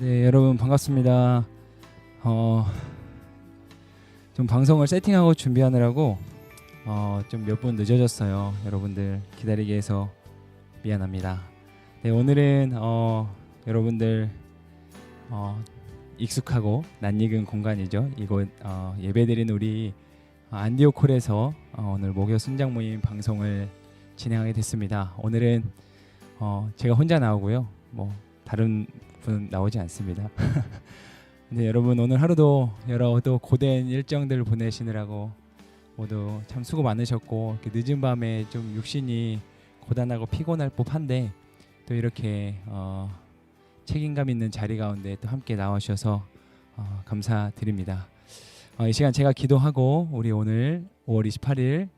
네, 여러분 반갑습니다. 좀 방송을 세팅하고 준비하느라고 좀 몇 분 늦어졌어요. 여러분들 기다리게 해서 미안합니다. 네, 오늘은 여러분들 익숙하고 낯익은 공간이죠. 이곳 예배드리는 우리 안디옥홀에서 오늘 목요 순장 모임 방송을 진행하게 됐습니다. 오늘은 제가 혼자 나오고요. 뭐 다른 분 나오지 않습니다. 근데 여러분 오늘 하루도 여러 또 고된 일정들 보내시느라고 모두 참 수고 많으셨고, 이렇게 늦은 밤에 좀 육신이 고단하고 피곤할 법한데 또 이렇게 책임감 있는 자리 가운데 또 함께 나와주셔서 감사드립니다. 이 시간 제가 기도하고 우리 오늘 5월 28일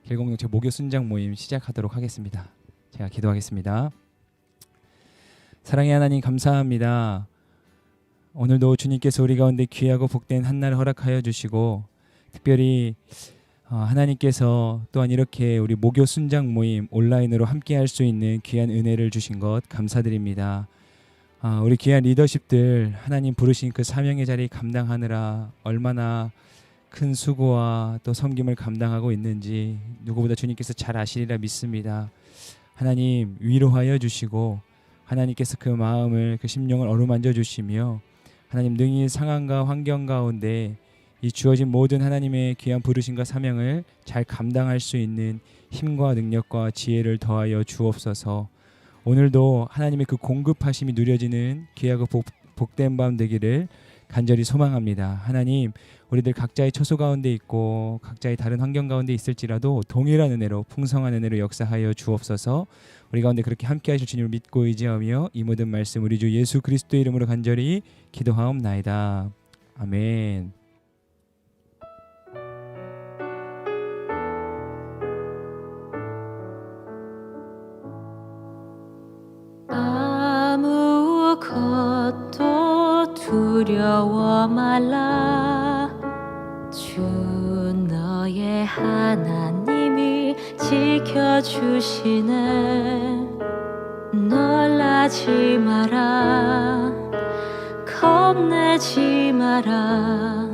길공동체 목요 순장 모임 시작하도록 하겠습니다. 제가 기도하겠습니다. 사랑의 하나님, 감사합니다. 오늘도 주님께서 우리 가운데 귀하고 복된 한날을 허락하여 주시고, 특별히 하나님께서 또한 이렇게 우리 목요 순장 모임 온라인으로 함께 할 수 있는 귀한 은혜를 주신 것 감사드립니다. 우리 귀한 리더십들 하나님 부르신 그 사명의 자리 감당하느라 얼마나 큰 수고와 또 섬김을 감당하고 있는지 누구보다 주님께서 잘 아시리라 믿습니다. 하나님 위로하여 주시고, 하나님께서 그 마음을, 그 심령을 어루만져 주시며, 하나님 능히 상황과 환경 가운데 이 주어진 모든 하나님의 귀한 부르심과 사명을 잘 감당할 수 있는 힘과 능력과 지혜를 더하여 주옵소서. 오늘도 하나님의 그 공급하심이 누려지는 귀하고 복된 밤 되기를 간절히 소망합니다. 하나님, 우리들 각자의 처소 가운데 있고 각자의 다른 환경 가운데 있을지라도 동일한 은혜로, 풍성한 은혜로 역사하여 주옵소서. 우리 가운데 그렇게 함께 하실 주님을 믿고 의지하며 이 모든 말씀 우리 주 예수 그리스도의 이름으로 간절히 기도하옵나이다. 아멘. 아무것도 두려워 말라. 주 너의 하나님이 지켜주시네. 놀라지 마라, 겁내지 마라.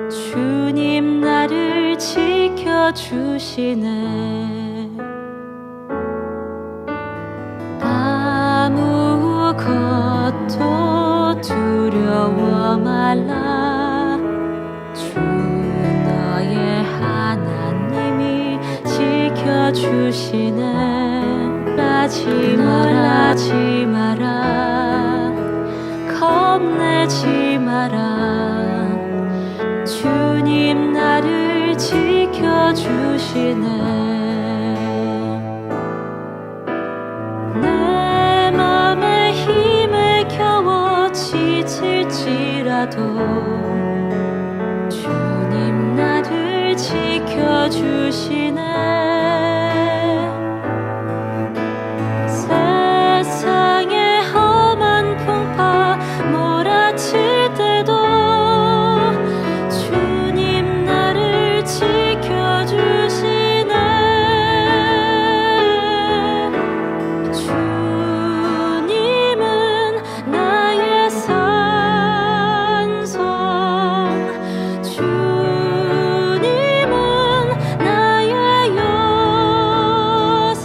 주님 나를 지켜주시네. 아무것도 두려워 말라. 주 너의 하나님이 지켜주시네. 놀라지 마라, 겁내지 마라. 주님 나를 지켜주시네. 내 맘에 힘에 겨워 지칠지라도 주님 나를 지켜주시네. 세상의 험한 풍파 몰아칠 때도 주님 나를 지켜주시네. 주님은 나의 산성, 주님은 나의 요새,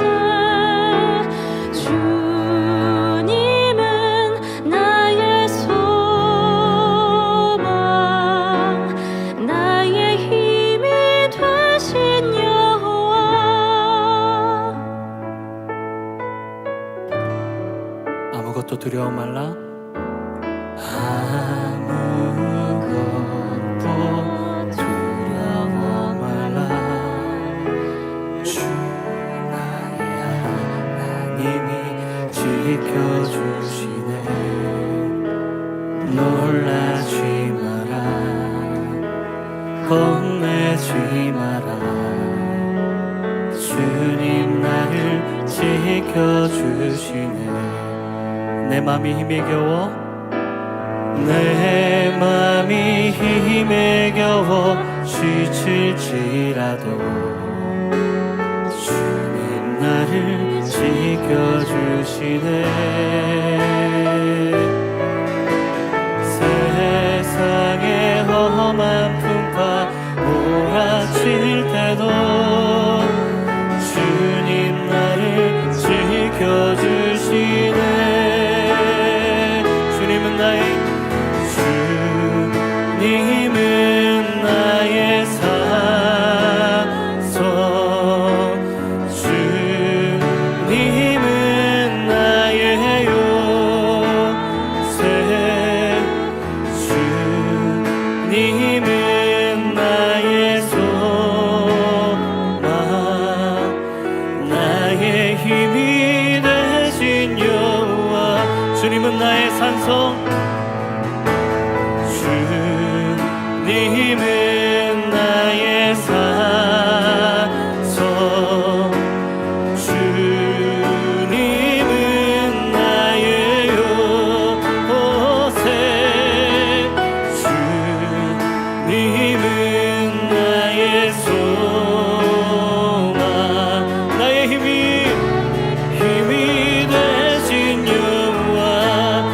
주님은 나의 소망, 나의 힘이 되신 여호와. 아무것도 두려워 말라. 아무것도 두려워 말라. 주 나의 하나님이 지켜주시네. 놀라지 마라, 겁내지 마라. 주님 나를 지켜주시네. 내 맘이 힘에 겨워, 내 맘이 힘에 겨워 지칠지라도 주님 나를 지켜주시네. 나의 힘이 되신 여호와 주님은 나의 산성 주님은 나의 산성 주님은 나의 요새 주님은 나의 소망 나의 힘이 되신 여호와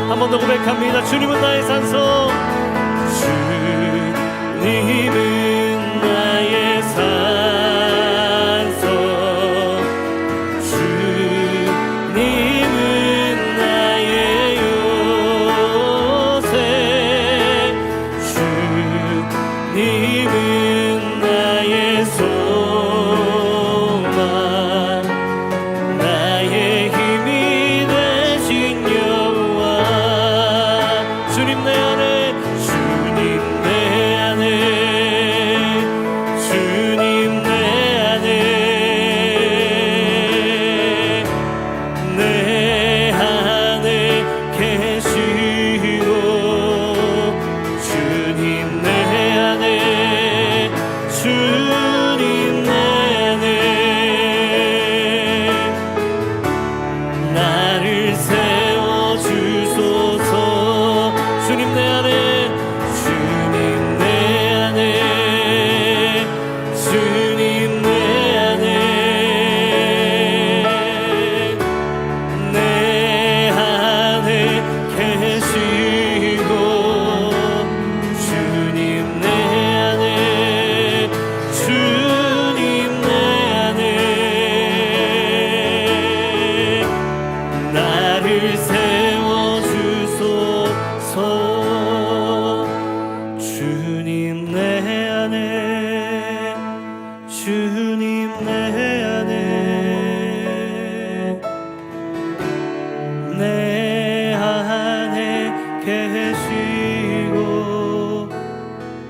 한 번 더 고백합니다. 주님은 나의 산성 주님은 나의 산성 주님은 나의 요새 주님은 나의 소망 나의 힘이 되신 여호와 주님 내 안에 주님 내 안에 주님 내 안에 내 안에 계시고 주님 내 안에 주님 내 안에 나를 세워주소서 주님 내 안에 주님 내 안에 주님 내 안에 내 안에 계시고 주님 내 안에 주님 내 안에 나를 세워주소서 주님 내 안에 주님 내 안에 내 안에 계시고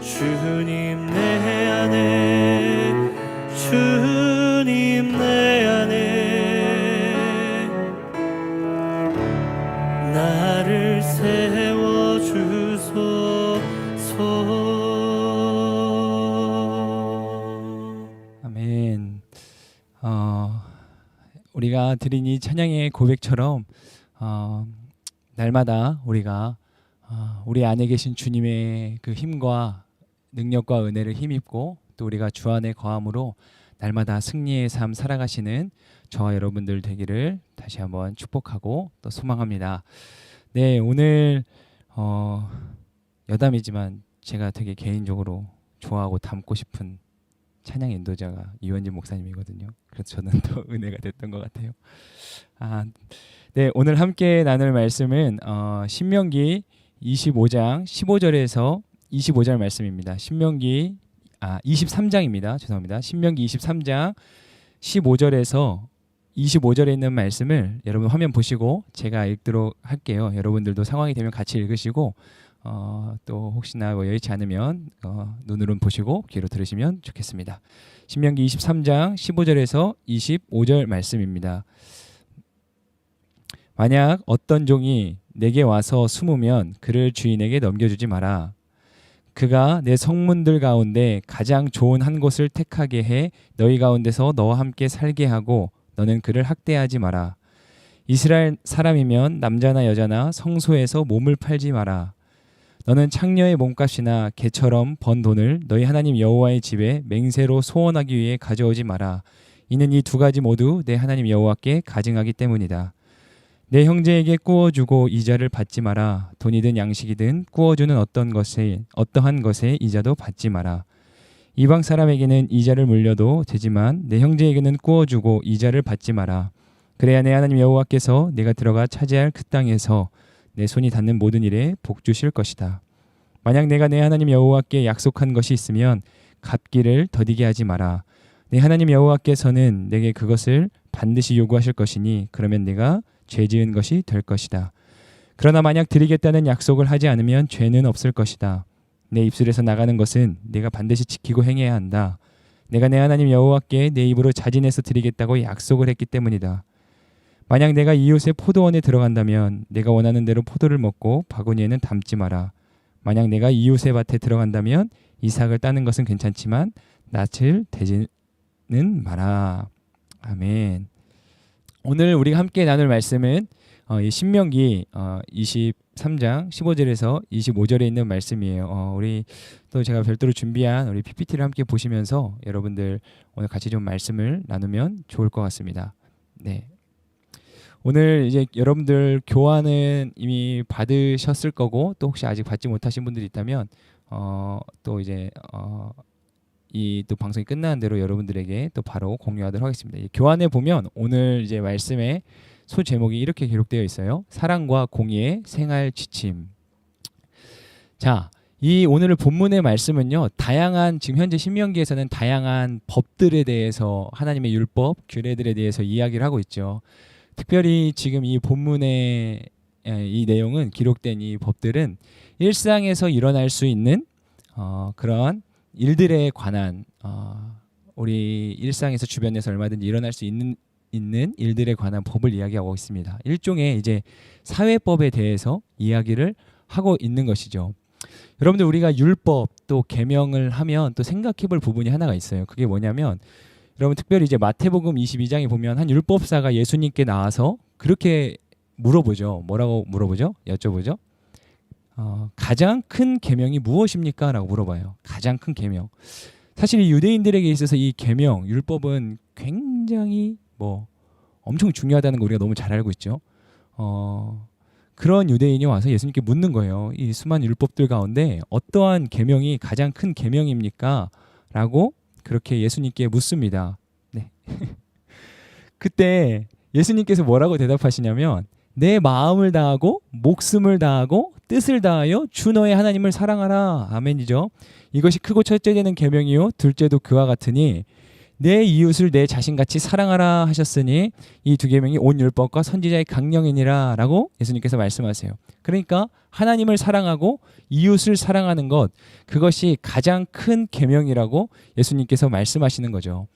주님 내 안에 주님 내 안에 나를 세워주소서 아멘. 우리가 드린 이 찬양의 고백처럼 날마다 우리가 우리 안에 계신 주님의 그 힘과 능력과 은혜를 힘입고 또 우리가 주 안에 거함으로 날마다 승리의 삶 살아가시는 저와 여러분들 되기를 다시 한번 축복하고 또 소망합니다. 네, 오늘 여담이지만 제가 되게 개인적으로 좋아하고 닮고 싶은 찬양 인도자가 이원진 목사님이거든요. 그래서 저는 더 은혜가 됐던 것 같아요. 네, 오늘 함께 나눌 말씀은 신명기 25장 15절에서 25절 말씀입니다. 신명기 23장입니다. 죄송합니다. 신명기 23장 15절에서 25절에 있는 말씀을 여러분 화면 보시고 제가 읽도록 할게요. 여러분들도 상황이 되면 같이 읽으시고 또 혹시나 여의치 않으면 눈으로는 보시고 귀로 들으시면 좋겠습니다. 신명기 23장 15절에서 25절 말씀입니다. 만약 어떤 종이 내게 와서 숨으면 그를 주인에게 넘겨주지 마라. 그가 내 성문들 가운데 가장 좋은 한 곳을 택하게 해 너희 가운데서 너와 함께 살게 하고 너는 그를 학대하지 마라. 이스라엘 사람이면 남자나 여자나 성소에서 몸을 팔지 마라. 너는 창녀의 몸값이나 개처럼 번 돈을 너희 하나님 여호와의 집에 맹세로 소원하기 위해 가져오지 마라. 이는 이 두 가지 모두 내 하나님 여호와께 가증하기 때문이다. 내 형제에게 꾸어주고 이자를 받지 마라. 돈이든 양식이든 꾸어주는 어떠한 것에 이자도 받지 마라. 이방 사람에게는 이자를 물려도 되지만 내 형제에게는 꾸어주고 이자를 받지 마라. 그래야 내 하나님 여호와께서 내가 들어가 차지할 그 땅에서 내 손이 닿는 모든 일에 복 주실 것이다. 만약 내가 내 하나님 여호와께 약속한 것이 있으면 갚기를 더디게 하지 마라. 내 하나님 여호와께서는 내게 그것을 반드시 요구하실 것이니 그러면 내가 죄 지은 것이 될 것이다. 그러나 만약 드리겠다는 약속을 하지 않으면 죄는 없을 것이다. 내 입술에서 나가는 것은 내가 반드시 지키고 행해야 한다. 내가 내 하나님 여호와께 내 입으로 자진해서 드리겠다고 약속을 했기 때문이다. 만약 내가 이웃의 포도원에 들어간다면 내가 원하는 대로 포도를 먹고 바구니에는 담지 마라. 만약 내가 이웃의 밭에 들어간다면 이삭을 따는 것은 괜찮지만 낯을 대지는 마라. 아멘. 오늘 우리가 함께 나눌 말씀은 이 신명기 23장 15절에서 25절에 있는 말씀이에요. 우리 또 제가 별도로 준비한 우리 PPT를 함께 보시면서 여러분들 오늘 같이 좀 말씀을 나누면 좋을 것 같습니다. 네. 오늘 이제 여러분들 교환은 이미 받으셨을 거고 또 혹시 아직 받지 못하신 분들이 있다면 또 이제 이 또 방송이 끝나는 대로 여러분들에게 또 바로 공유하도록 하겠습니다. 이 교환에 보면 오늘 이제 말씀의 소 제목이 이렇게 기록되어 있어요. 사랑과 공의의 생활 지침. 자, 이 오늘 본문의 말씀은요. 다양한 지금 현재 신명기에서는 다양한 법들에 대해서 하나님의 율법, 규례들에 대해서 이야기를 하고 있죠. 특별히 지금 이 본문의 이 내용은 기록된 이 법들은 일상에서 일어날 수 있는 그러한 일들에 관한 우리 일상에서 주변에서 얼마든지 일어날 수 있는 일들에 관한 법을 이야기하고 있습니다. 일종의 이제 사회법에 대해서 이야기를 하고 있는 것이죠. 여러분들 우리가 율법 또 계명을 하면 또 생각해볼 부분이 하나가 있어요. 그게 뭐냐면 여러분 특별히 이제 마태복음 22장에 보면 한 율법사가 예수님께 나와서 그렇게 물어보죠. 뭐라고 물어보죠? 여쭤보죠. 가장 큰 계명이 무엇입니까? 라고 물어봐요. 가장 큰 계명. 사실 이 유대인들에게 있어서 이 계명, 율법은 굉장히 엄청 중요하다는 거 우리가 너무 잘 알고 있죠. 그런 유대인이 와서 예수님께 묻는 거예요. 이 수많은 율법들 가운데 어떠한 계명이 가장 큰 계명입니까? 라고 그렇게 예수님께 묻습니다. 네. 그때 예수님께서 뭐라고 대답하시냐면 내 마음을 다하고 목숨을 다하고 뜻을 다하여 주 너의 하나님을 사랑하라. 아멘이죠. 이것이 크고 첫째 되는 계명이요 둘째도 그와 같으니 내 이웃을 내 자신같이 사랑하라 하셨으니 이 두 계명이 온 율법과 선지자의 강령이니라 라고 예수님께서 말씀하세요. 그러니까 하나님을 사랑하고 이웃을 사랑하는 것, 그것이 가장 큰 계명이라고 예수님께서 말씀하시는 거죠.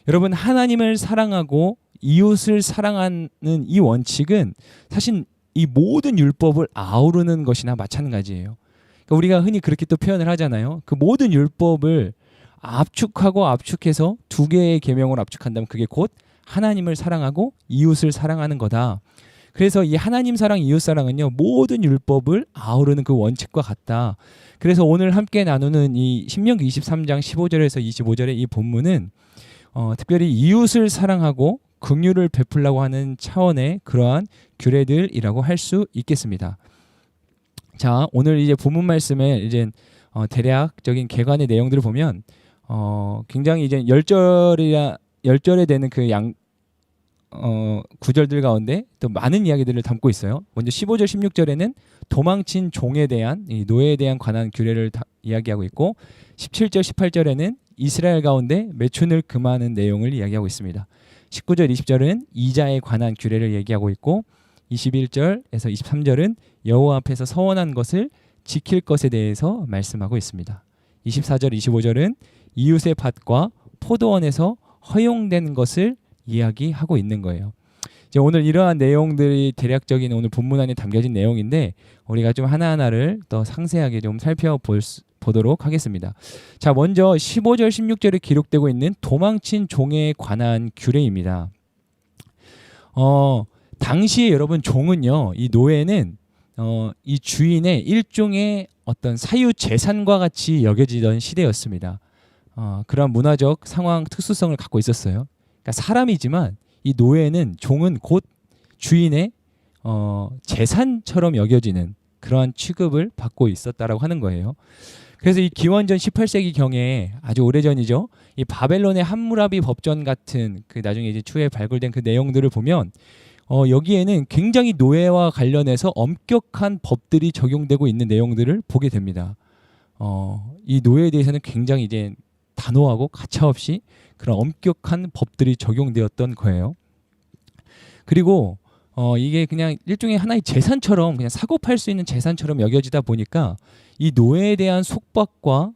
여러분, 하나님을 사랑하고 이웃을 사랑하는 이 원칙은 사실 이 모든 율법을 아우르는 것이나 마찬가지예요. 그러니까 우리가 흔히 그렇게 또 표현을 하잖아요. 그 모든 율법을 압축하고 압축해서 두 개의 계명을 압축한다면 그게 곧 하나님을 사랑하고 이웃을 사랑하는 거다. 그래서 이 하나님 사랑, 이웃 사랑은요 모든 율법을 아우르는 그 원칙과 같다. 그래서 오늘 함께 나누는 이 신명기 23장 15절에서 25절의 이 본문은 특별히 이웃을 사랑하고 긍휼을 베풀라고 하는 차원의 그러한 규례들이라고 할 수 있겠습니다. 자, 오늘 이제 본문 말씀에 이제 대략적인 개관의 내용들을 보면 굉장히 이제 10절에 되는 그 구절들 가운데 또 많은 이야기들을 담고 있어요. 먼저 15절 16절에는 도망친 종에 대한 이 노예에 대한 관한 규례를 이야기하고 있고 17절 18절에는 이스라엘 가운데 매춘을 금하는 내용을 이야기하고 있습니다. 19절 20절은 이자에 관한 규례를 얘기하고 있고 21절에서 23절은 여호와 앞에서 서원한 것을 지킬 것에 대해서 말씀하고 있습니다. 24절 25절은 이웃의 밭과 포도원에서 허용된 것을 이야기하고 있는 거예요. 이제 오늘 이러한 내용들이 대략적인 오늘 본문 안에 담겨진 내용인데 우리가 좀 하나하나를 더 상세하게 좀 살펴보도록 하겠습니다. 자, 먼저 15절 16절에 기록되고 있는 도망친 종에 관한 규례입니다. 당시에 여러분 종은요, 이 노예는 이 주인의 일종의 어떤 사유 재산과 같이 여겨지던 시대였습니다. 그런 문화적 상황 특수성을 갖고 있었어요. 그러니까 사람이지만 이 노예는 종은 곧 주인의 재산처럼 여겨지는 그러한 취급을 받고 있었다라고 하는 거예요. 그래서 이 기원전 18세기 경에 아주 오래전이죠. 이 바벨론의 함무라비 법전 같은 그 나중에 이제 추후에 발굴된 그 내용들을 보면 여기에는 굉장히 노예와 관련해서 엄격한 법들이 적용되고 있는 내용들을 보게 됩니다. 이 노예에 대해서는 굉장히 이제 단호하고 가차없이 그런 엄격한 법들이 적용되었던 거예요. 그리고 이게 그냥 일종의 하나의 재산처럼 그냥 사고 팔 수 있는 재산처럼 여겨지다 보니까 이 노예에 대한 속박과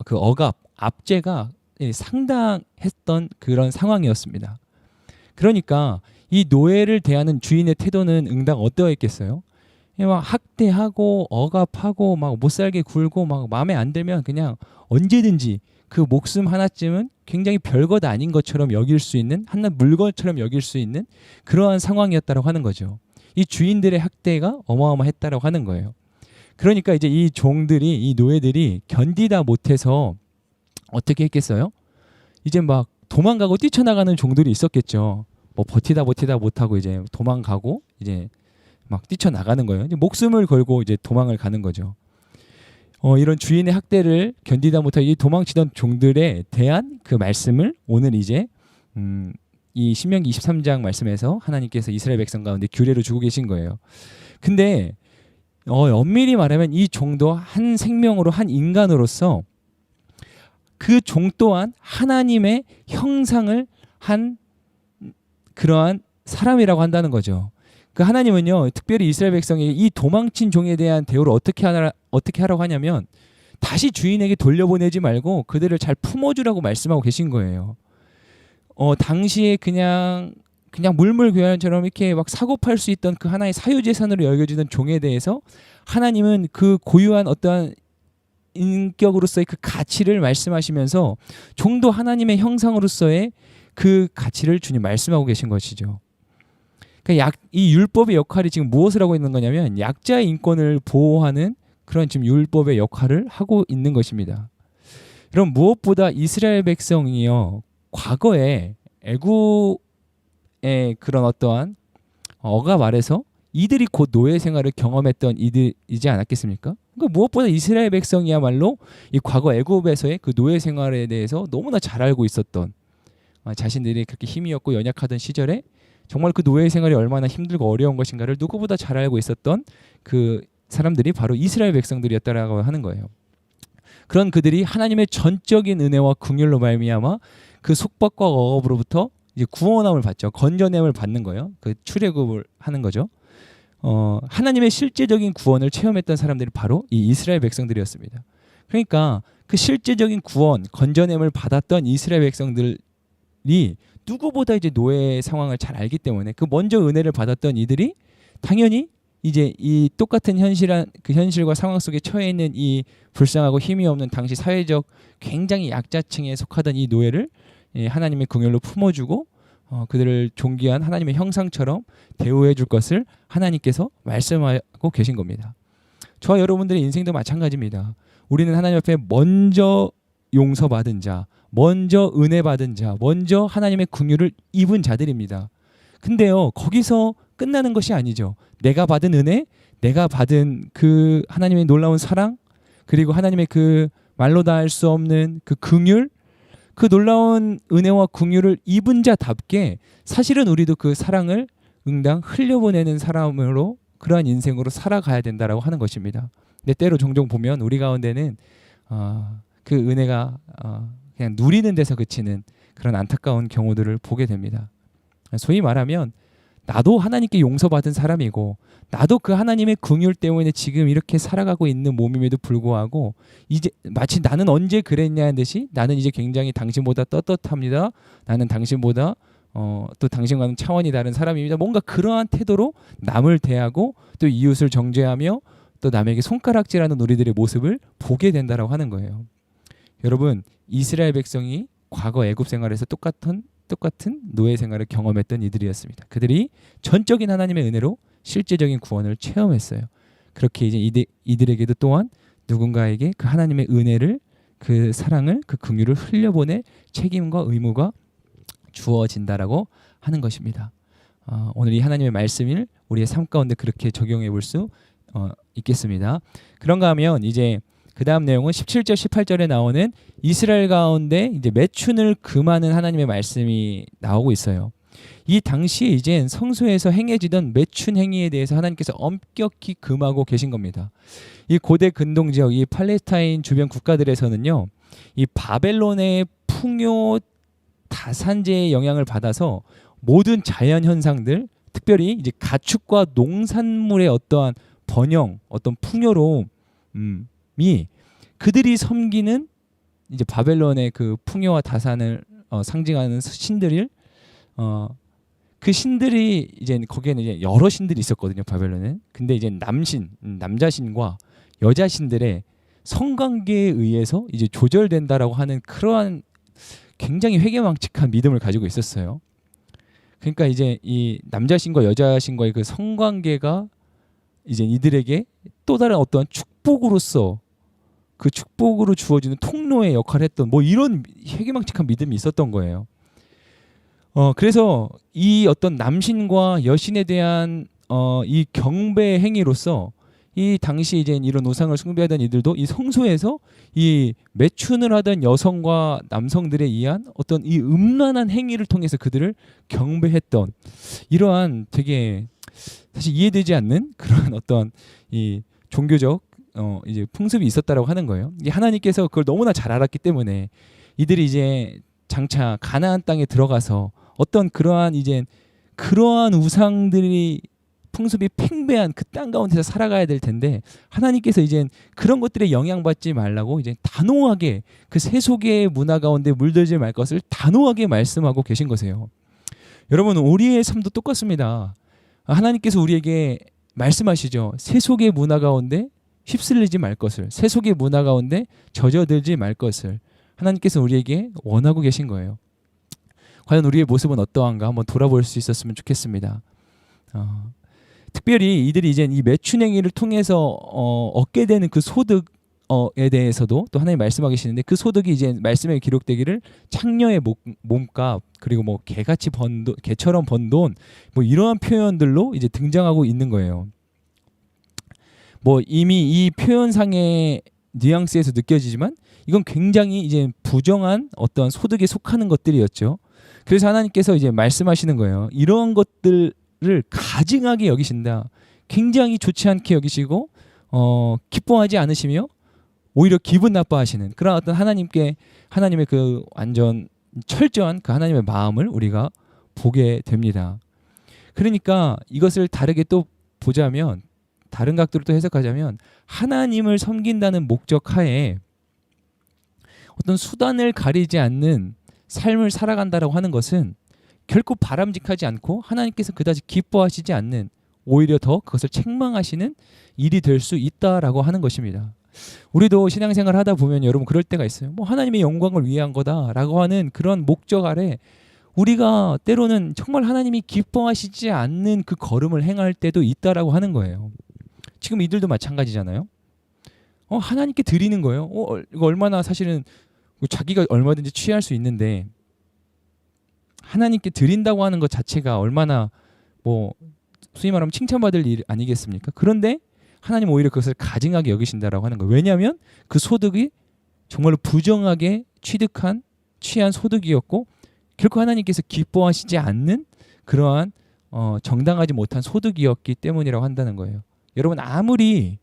그 억압, 압제가 상당했던 그런 상황이었습니다. 그러니까 이 노예를 대하는 주인의 태도는 응당 어떠했겠어요? 막 학대하고 억압하고 막 못살게 굴고 막 마음에 안 들면 그냥 언제든지 그 목숨 하나쯤은 굉장히 별것 아닌 것처럼 여길 수 있는 하나 물건처럼 여길 수 있는 그러한 상황이었다라고 하는 거죠. 이 주인들의 학대가 어마어마했다라고 하는 거예요. 그러니까 이제 이 종들이 이 노예들이 견디다 못해서 어떻게 했겠어요? 이제 막 도망가고 뛰쳐나가는 종들이 있었겠죠. 뭐 버티다 못하고 이제 도망가고 이제 막 뛰쳐나가는 거예요. 이제 목숨을 걸고 이제 도망을 가는 거죠. 이런 주인의 학대를 견디다 못하고 이 도망치던 종들에 대한 그 말씀을 오늘 이제 이 신명기 23장 말씀에서 하나님께서 이스라엘 백성 가운데 규례로 주고 계신 거예요. 근데 엄밀히 말하면 이 종도 한 생명으로 한 인간으로서 그 종 또한 하나님의 형상을 한 그러한 사람이라고 한다는 거죠. 그 하나님은요, 특별히 이스라엘 백성에게 이 도망친 종에 대한 대우를 어떻게 하라고 하냐면 다시 주인에게 돌려보내지 말고 그들을 잘 품어주라고 말씀하고 계신 거예요. 당시에 그냥 물물교환처럼 이렇게 막 사고 팔 수 있던 그 하나의 사유재산으로 여겨지던 종에 대해서 하나님은 그 고유한 어떠한 인격으로서의 그 가치를 말씀하시면서 종도 하나님의 형상으로서의 그 가치를 주님 말씀하고 계신 것이죠. 그러니까 이 율법의 역할이 지금 무엇을 하고 있는 거냐면 약자의 인권을 보호하는 그런 지금 율법의 역할을 하고 있는 것입니다. 그럼 무엇보다 이스라엘 백성이요, 과거에 애굽의 그런 어떠한 말해서 이들이 곧 노예 생활을 경험했던 이들이지 않았겠습니까? 그러니까 무엇보다 이스라엘 백성이야말로 이 과거 애굽에서의 그 노예 생활에 대해서 너무나 잘 알고 있었던, 자신들이 그렇게 힘이 없고 연약하던 시절에 정말 그 노예 생활이 얼마나 힘들고 어려운 것인가를 누구보다 잘 알고 있었던 그 사람들이 바로 이스라엘 백성들이었다라고 하는 거예요. 그런 그들이 하나님의 전적인 은혜와 긍휼로 말미암아 그 속박과 억압으로부터 이제 구원함을 받죠. 건져냄을 받는 거예요. 그 출애굽을 하는 거죠. 하나님의 실제적인 구원을 체험했던 사람들이 바로 이 이스라엘 백성들이었습니다. 그러니까 그 실제적인 구원, 건져냄을 받았던 이스라엘 백성들이 누구보다 이제 노예 상황을 잘 알기 때문에 그 먼저 은혜를 받았던 이들이 당연히 이제 이 똑같은 현실과 상황 속에 처해 있는 이 불쌍하고 힘이 없는 당시 사회적 굉장히 약자층에 속하던 이 노예를 하나님의 긍휼로 품어주고 그들을 존귀한 하나님의 형상처럼 대우해 줄 것을 하나님께서 말씀하고 계신 겁니다. 저와 여러분들의 인생도 마찬가지입니다. 우리는 하나님 앞에 먼저 용서받은 자, 먼저 은혜 받은 자, 먼저 하나님의 긍휼을 입은 자들입니다. 근데요, 거기서 끝나는 것이 아니죠. 내가 받은 은혜, 내가 받은 그 하나님의 놀라운 사랑, 그리고 하나님의 그 말로 다 할 수 없는 그 긍휼, 그 놀라운 은혜와 긍휼을 입은 자답게 사실은 우리도 그 사랑을 응당 흘려보내는 사람으로 그러한 인생으로 살아가야 된다라고 하는 것입니다. 근데 때로 종종 보면 우리 가운데는 그 은혜가 그냥 누리는 데서 그치는 그런 안타까운 경우들을 보게 됩니다. 소위 말하면 나도 하나님께 용서받은 사람이고 나도 그 하나님의 긍휼 때문에 지금 이렇게 살아가고 있는 몸임에도 불구하고 이제 마치 나는 언제 그랬냐는 듯이 나는 이제 굉장히 당신보다 떳떳합니다. 나는 당신보다 또 당신과는 차원이 다른 사람입니다. 뭔가 그러한 태도로 남을 대하고 또 이웃을 정죄하며 또 남에게 손가락질하는 우리들의 모습을 보게 된다라고 하는 거예요. 여러분, 이스라엘 백성이 과거 애굽 생활에서 똑같은 노예 생활을 경험했던 이들이었습니다. 그들이 전적인 하나님의 은혜로 실제적인 구원을 체험했어요. 그렇게 이제 이들에게도 또한 누군가에게 그 하나님의 은혜를, 그 사랑을, 그 긍휼을 흘려보낼 책임과 의무가 주어진다라고 하는 것입니다. 오늘 이 하나님의 말씀을 우리의 삶 가운데 그렇게 적용해 볼 수 있겠습니다. 그런가 하면 이제 그 다음 내용은 17절 18절에 나오는 이스라엘 가운데 이제 매춘을 금하는 하나님의 말씀이 나오고 있어요. 이 당시에 이제 성소에서 행해지던 매춘 행위에 대해서 하나님께서 엄격히 금하고 계신 겁니다. 이 고대 근동 지역, 이 팔레스타인 주변 국가들에서는요, 이 바벨론의 풍요 다산제의 영향을 받아서 모든 자연 현상들, 특별히 이제 가축과 농산물의 어떠한 번영, 어떤 풍요로움이 그들이 섬기는 이제 바벨론의 그 풍요와 다산을 상징하는 신들을 그 신들이 이제 거기에는 이제 여러 신들이 있었거든요. 바벨론은. 근데 이제 남자 신과 여자 신들의 성관계에 의해서 이제 조절된다라고 하는 그러한 굉장히 회개망측한 믿음을 가지고 있었어요. 그러니까 이제 이 남자 신과 여자 신과의 그 성관계가 이제 이들에게 또 다른 어떤 축복으로서 그 축복으로 주어지는 통로의 역할을 했던 뭐 이런 회개망측한 믿음이 있었던 거예요. 그래서 이 어떤 남신과 여신에 대한 이 경배 행위로서 이 당시 이제 이런 우상을 숭배하던 이들도 이 성소에서 이 매춘을 하던 여성과 남성들에 의한 어떤 이 음란한 행위를 통해서 그들을 경배했던 이러한 되게 사실 이해되지 않는 그런 어떤 이 종교적 이제 풍습이 있었다라고 하는 거예요. 이 하나님께서 그걸 너무나 잘 알았기 때문에 이들이 이제 장차 가나안 땅에 들어가서 어떤 그러한 우상들이 풍습이 팽배한 그 땅 가운데서 살아가야 될 텐데 하나님께서 이제 그런 것들에 영향받지 말라고 이제 단호하게 그 세속의 문화 가운데 물들지 말 것을 단호하게 말씀하고 계신 거세요. 여러분 우리의 삶도 똑같습니다. 하나님께서 우리에게 말씀하시죠. 세속의 문화 가운데 휩쓸리지 말 것을, 세속의 문화 가운데 젖어들지 말 것을 하나님께서 우리에게 원하고 계신 거예요. 과연 우리의 모습은 어떠한가 한번 돌아볼 수 있었으면 좋겠습니다. 특별히 이들이 이제 이 매춘 행위를 통해서 얻게 되는 그 소득에 대해서도 또 하나님 말씀하고 계시는데 그 소득이 이제 말씀에 기록되기를 창녀의 몸값 그리고 뭐 개같이 번 돈, 개처럼 번 돈 뭐 이러한 표현들로 이제 등장하고 있는 거예요. 뭐 이미 이 표현상의 뉘앙스에서 느껴지지만 이건 굉장히 이제 부정한 어떤 소득에 속하는 것들이었죠. 그래서 하나님께서 이제 말씀하시는 거예요. 이러한 것들을 가증하게 여기신다. 굉장히 좋지 않게 여기시고 기뻐하지 않으시며 오히려 기분 나빠하시는 그런 어떤 하나님의 그 완전 철저한 그 하나님의 마음을 우리가 보게 됩니다. 그러니까 이것을 다르게 또 보자면 다른 각도로 또 해석하자면 하나님을 섬긴다는 목적 하에 어떤 수단을 가리지 않는 삶을 살아간다라고 하는 것은 결코 바람직하지 않고 하나님께서 그다지 기뻐하시지 않는 오히려 더 그것을 책망하시는 일이 될 수 있다라고 하는 것입니다. 우리도 신앙생활 하다 보면 여러분 그럴 때가 있어요. 뭐 하나님의 영광을 위한 거다라고 하는 그런 목적 아래 우리가 때로는 정말 하나님이 기뻐하시지 않는 그 걸음을 행할 때도 있다라고 하는 거예요. 지금 이들도 마찬가지잖아요. 하나님께 드리는 거예요. 이거 얼마나 사실은 자기가 얼마든지 취할 수 있는데 하나님께 드린다고 하는 것 자체가 얼마나 뭐 소위 말하면 칭찬받을 일 아니겠습니까? 그런데 하나님 오히려 그것을 가증하게 여기신다라고 하는 거예요. 왜냐하면 그 소득이 정말로 부정하게 취한 소득이었고 결코 하나님께서 기뻐하시지 않는 그러한 정당하지 못한 소득이었기 때문이라고 한다는 거예요. 여러분 아무리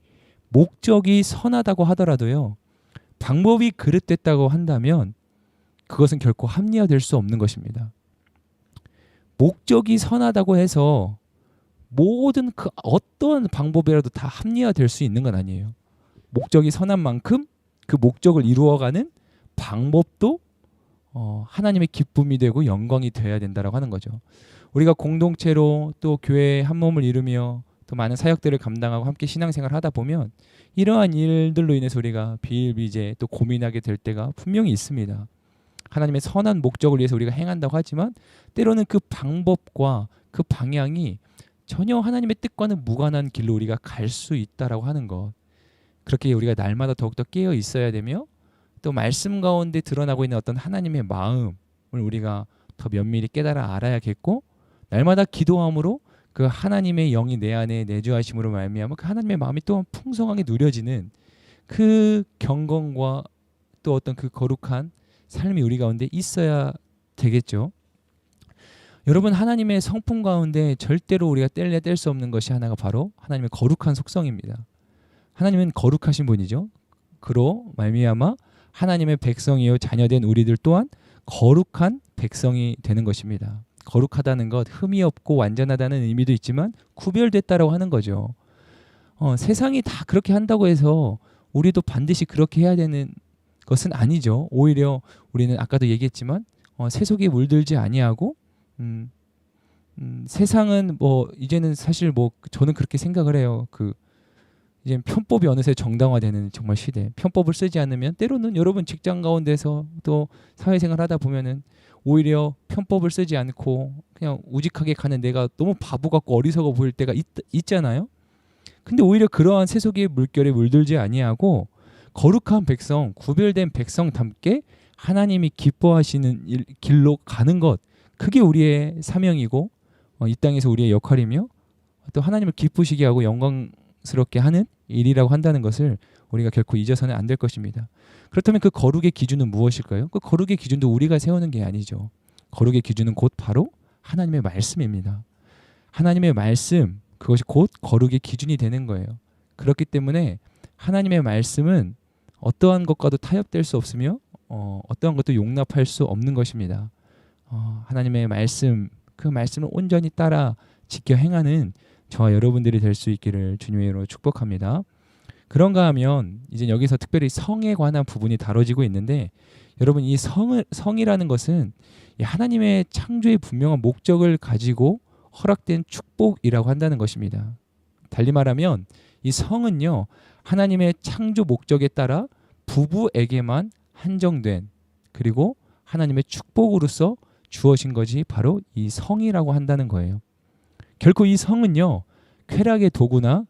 목적이 선하다고 하더라도요. 방법이 그릇됐다고 한다면 그것은 결코 합리화될 수 없는 것입니다. 목적이 선하다고 해서 모든 그 어떤 방법이라도 다 합리화될 수 있는 건 아니에요. 목적이 선한 만큼 그 목적을 이루어가는 방법도 하나님의 기쁨이 되고 영광이 되어야 된다라고 하는 거죠. 우리가 공동체로 또 교회의 한 몸을 이루며 또 많은 사역들을 감당하고 함께 신앙생활을 하다 보면 이러한 일들로 인해서 우리가 비일비재 또 고민하게 될 때가 분명히 있습니다. 하나님의 선한 목적을 위해서 우리가 행한다고 하지만 때로는 그 방법과 그 방향이 전혀 하나님의 뜻과는 무관한 길로 우리가 갈 수 있다라고 하는 것. 그렇게 우리가 날마다 더욱더 깨어 있어야 되며 또 말씀 가운데 드러나고 있는 어떤 하나님의 마음을 우리가 더 면밀히 깨달아 알아야겠고 날마다 기도함으로 그 하나님의 영이 내 안에 내주하심으로 말미암아 그 하나님의 마음이 또한 풍성하게 누려지는 그 경건과 또 어떤 그 거룩한 삶이 우리 가운데 있어야 되겠죠. 여러분 하나님의 성품 가운데 절대로 우리가 뗄 수 없는 것이 하나가 바로 하나님의 거룩한 속성입니다. 하나님은 거룩하신 분이죠. 그로 말미암아 하나님의 백성이요 자녀된 우리들 또한 거룩한 백성이 되는 것입니다. 거룩하다는 것, 흠이 없고 완전하다는 의미도 있지만 구별됐다라고 하는 거죠. 세상이 다 그렇게 한다고 해서 우리도 반드시 그렇게 해야 되는 것은 아니죠. 오히려 우리는 아까도 얘기했지만 세속에 물들지 아니하고 세상은 뭐 이제는 사실 뭐 저는 그렇게 생각을 해요. 이제 편법이 어느새 정당화되는 정말 시대. 편법을 쓰지 않으면 때로는 여러분 직장 가운데서 또 사회생활 하다 보면은 오히려 편법을 쓰지 않고 그냥 우직하게 가는 내가 너무 바보 같고 어리석어 보일 때가 있잖아요. 근데 오히려 그러한 세속의 물결에 물들지 아니하고 거룩한 백성, 구별된 백성답게 하나님이 기뻐하시는 길로 가는 것, 그게 우리의 사명이고 이 땅에서 우리의 역할이며 또 하나님을 기쁘시게 하고 영광스럽게 하는 일이라고 한다는 것을 우리가 결코 잊어서는 안 될 것입니다. 그렇다면 그 거룩의 기준은 무엇일까요? 그 거룩의 기준도 우리가 세우는 게 아니죠. 거룩의 기준은 곧 바로 하나님의 말씀입니다. 하나님의 말씀, 그것이 곧 거룩의 기준이 되는 거예요. 그렇기 때문에 하나님의 말씀은 어떠한 것과도 타협될 수 없으며 어떠한 것도 용납할 수 없는 것입니다. 하나님의 말씀, 그 말씀을 온전히 따라 지켜 행하는 저와 여러분들이 될 수 있기를 주님의 이름으로 축복합니다. 그런가 하면 이제 여기서 특별히 성에 관한 부분이 다뤄지고 있는데, 여러분 이 성이라는 것은 하나님의 창조의 분명한 목적을 가지고 허락된 축복이라고 한다는 것입니다. 달리 말하면 이 성은요, 하나님의 창조 목적에 따라 부부에게만 한정된, 그리고 하나님의 축복으로서 주어진 것이 바로 이 성이라고 한다는 거예요. 결코 이 성은요, 쾌락의 도구나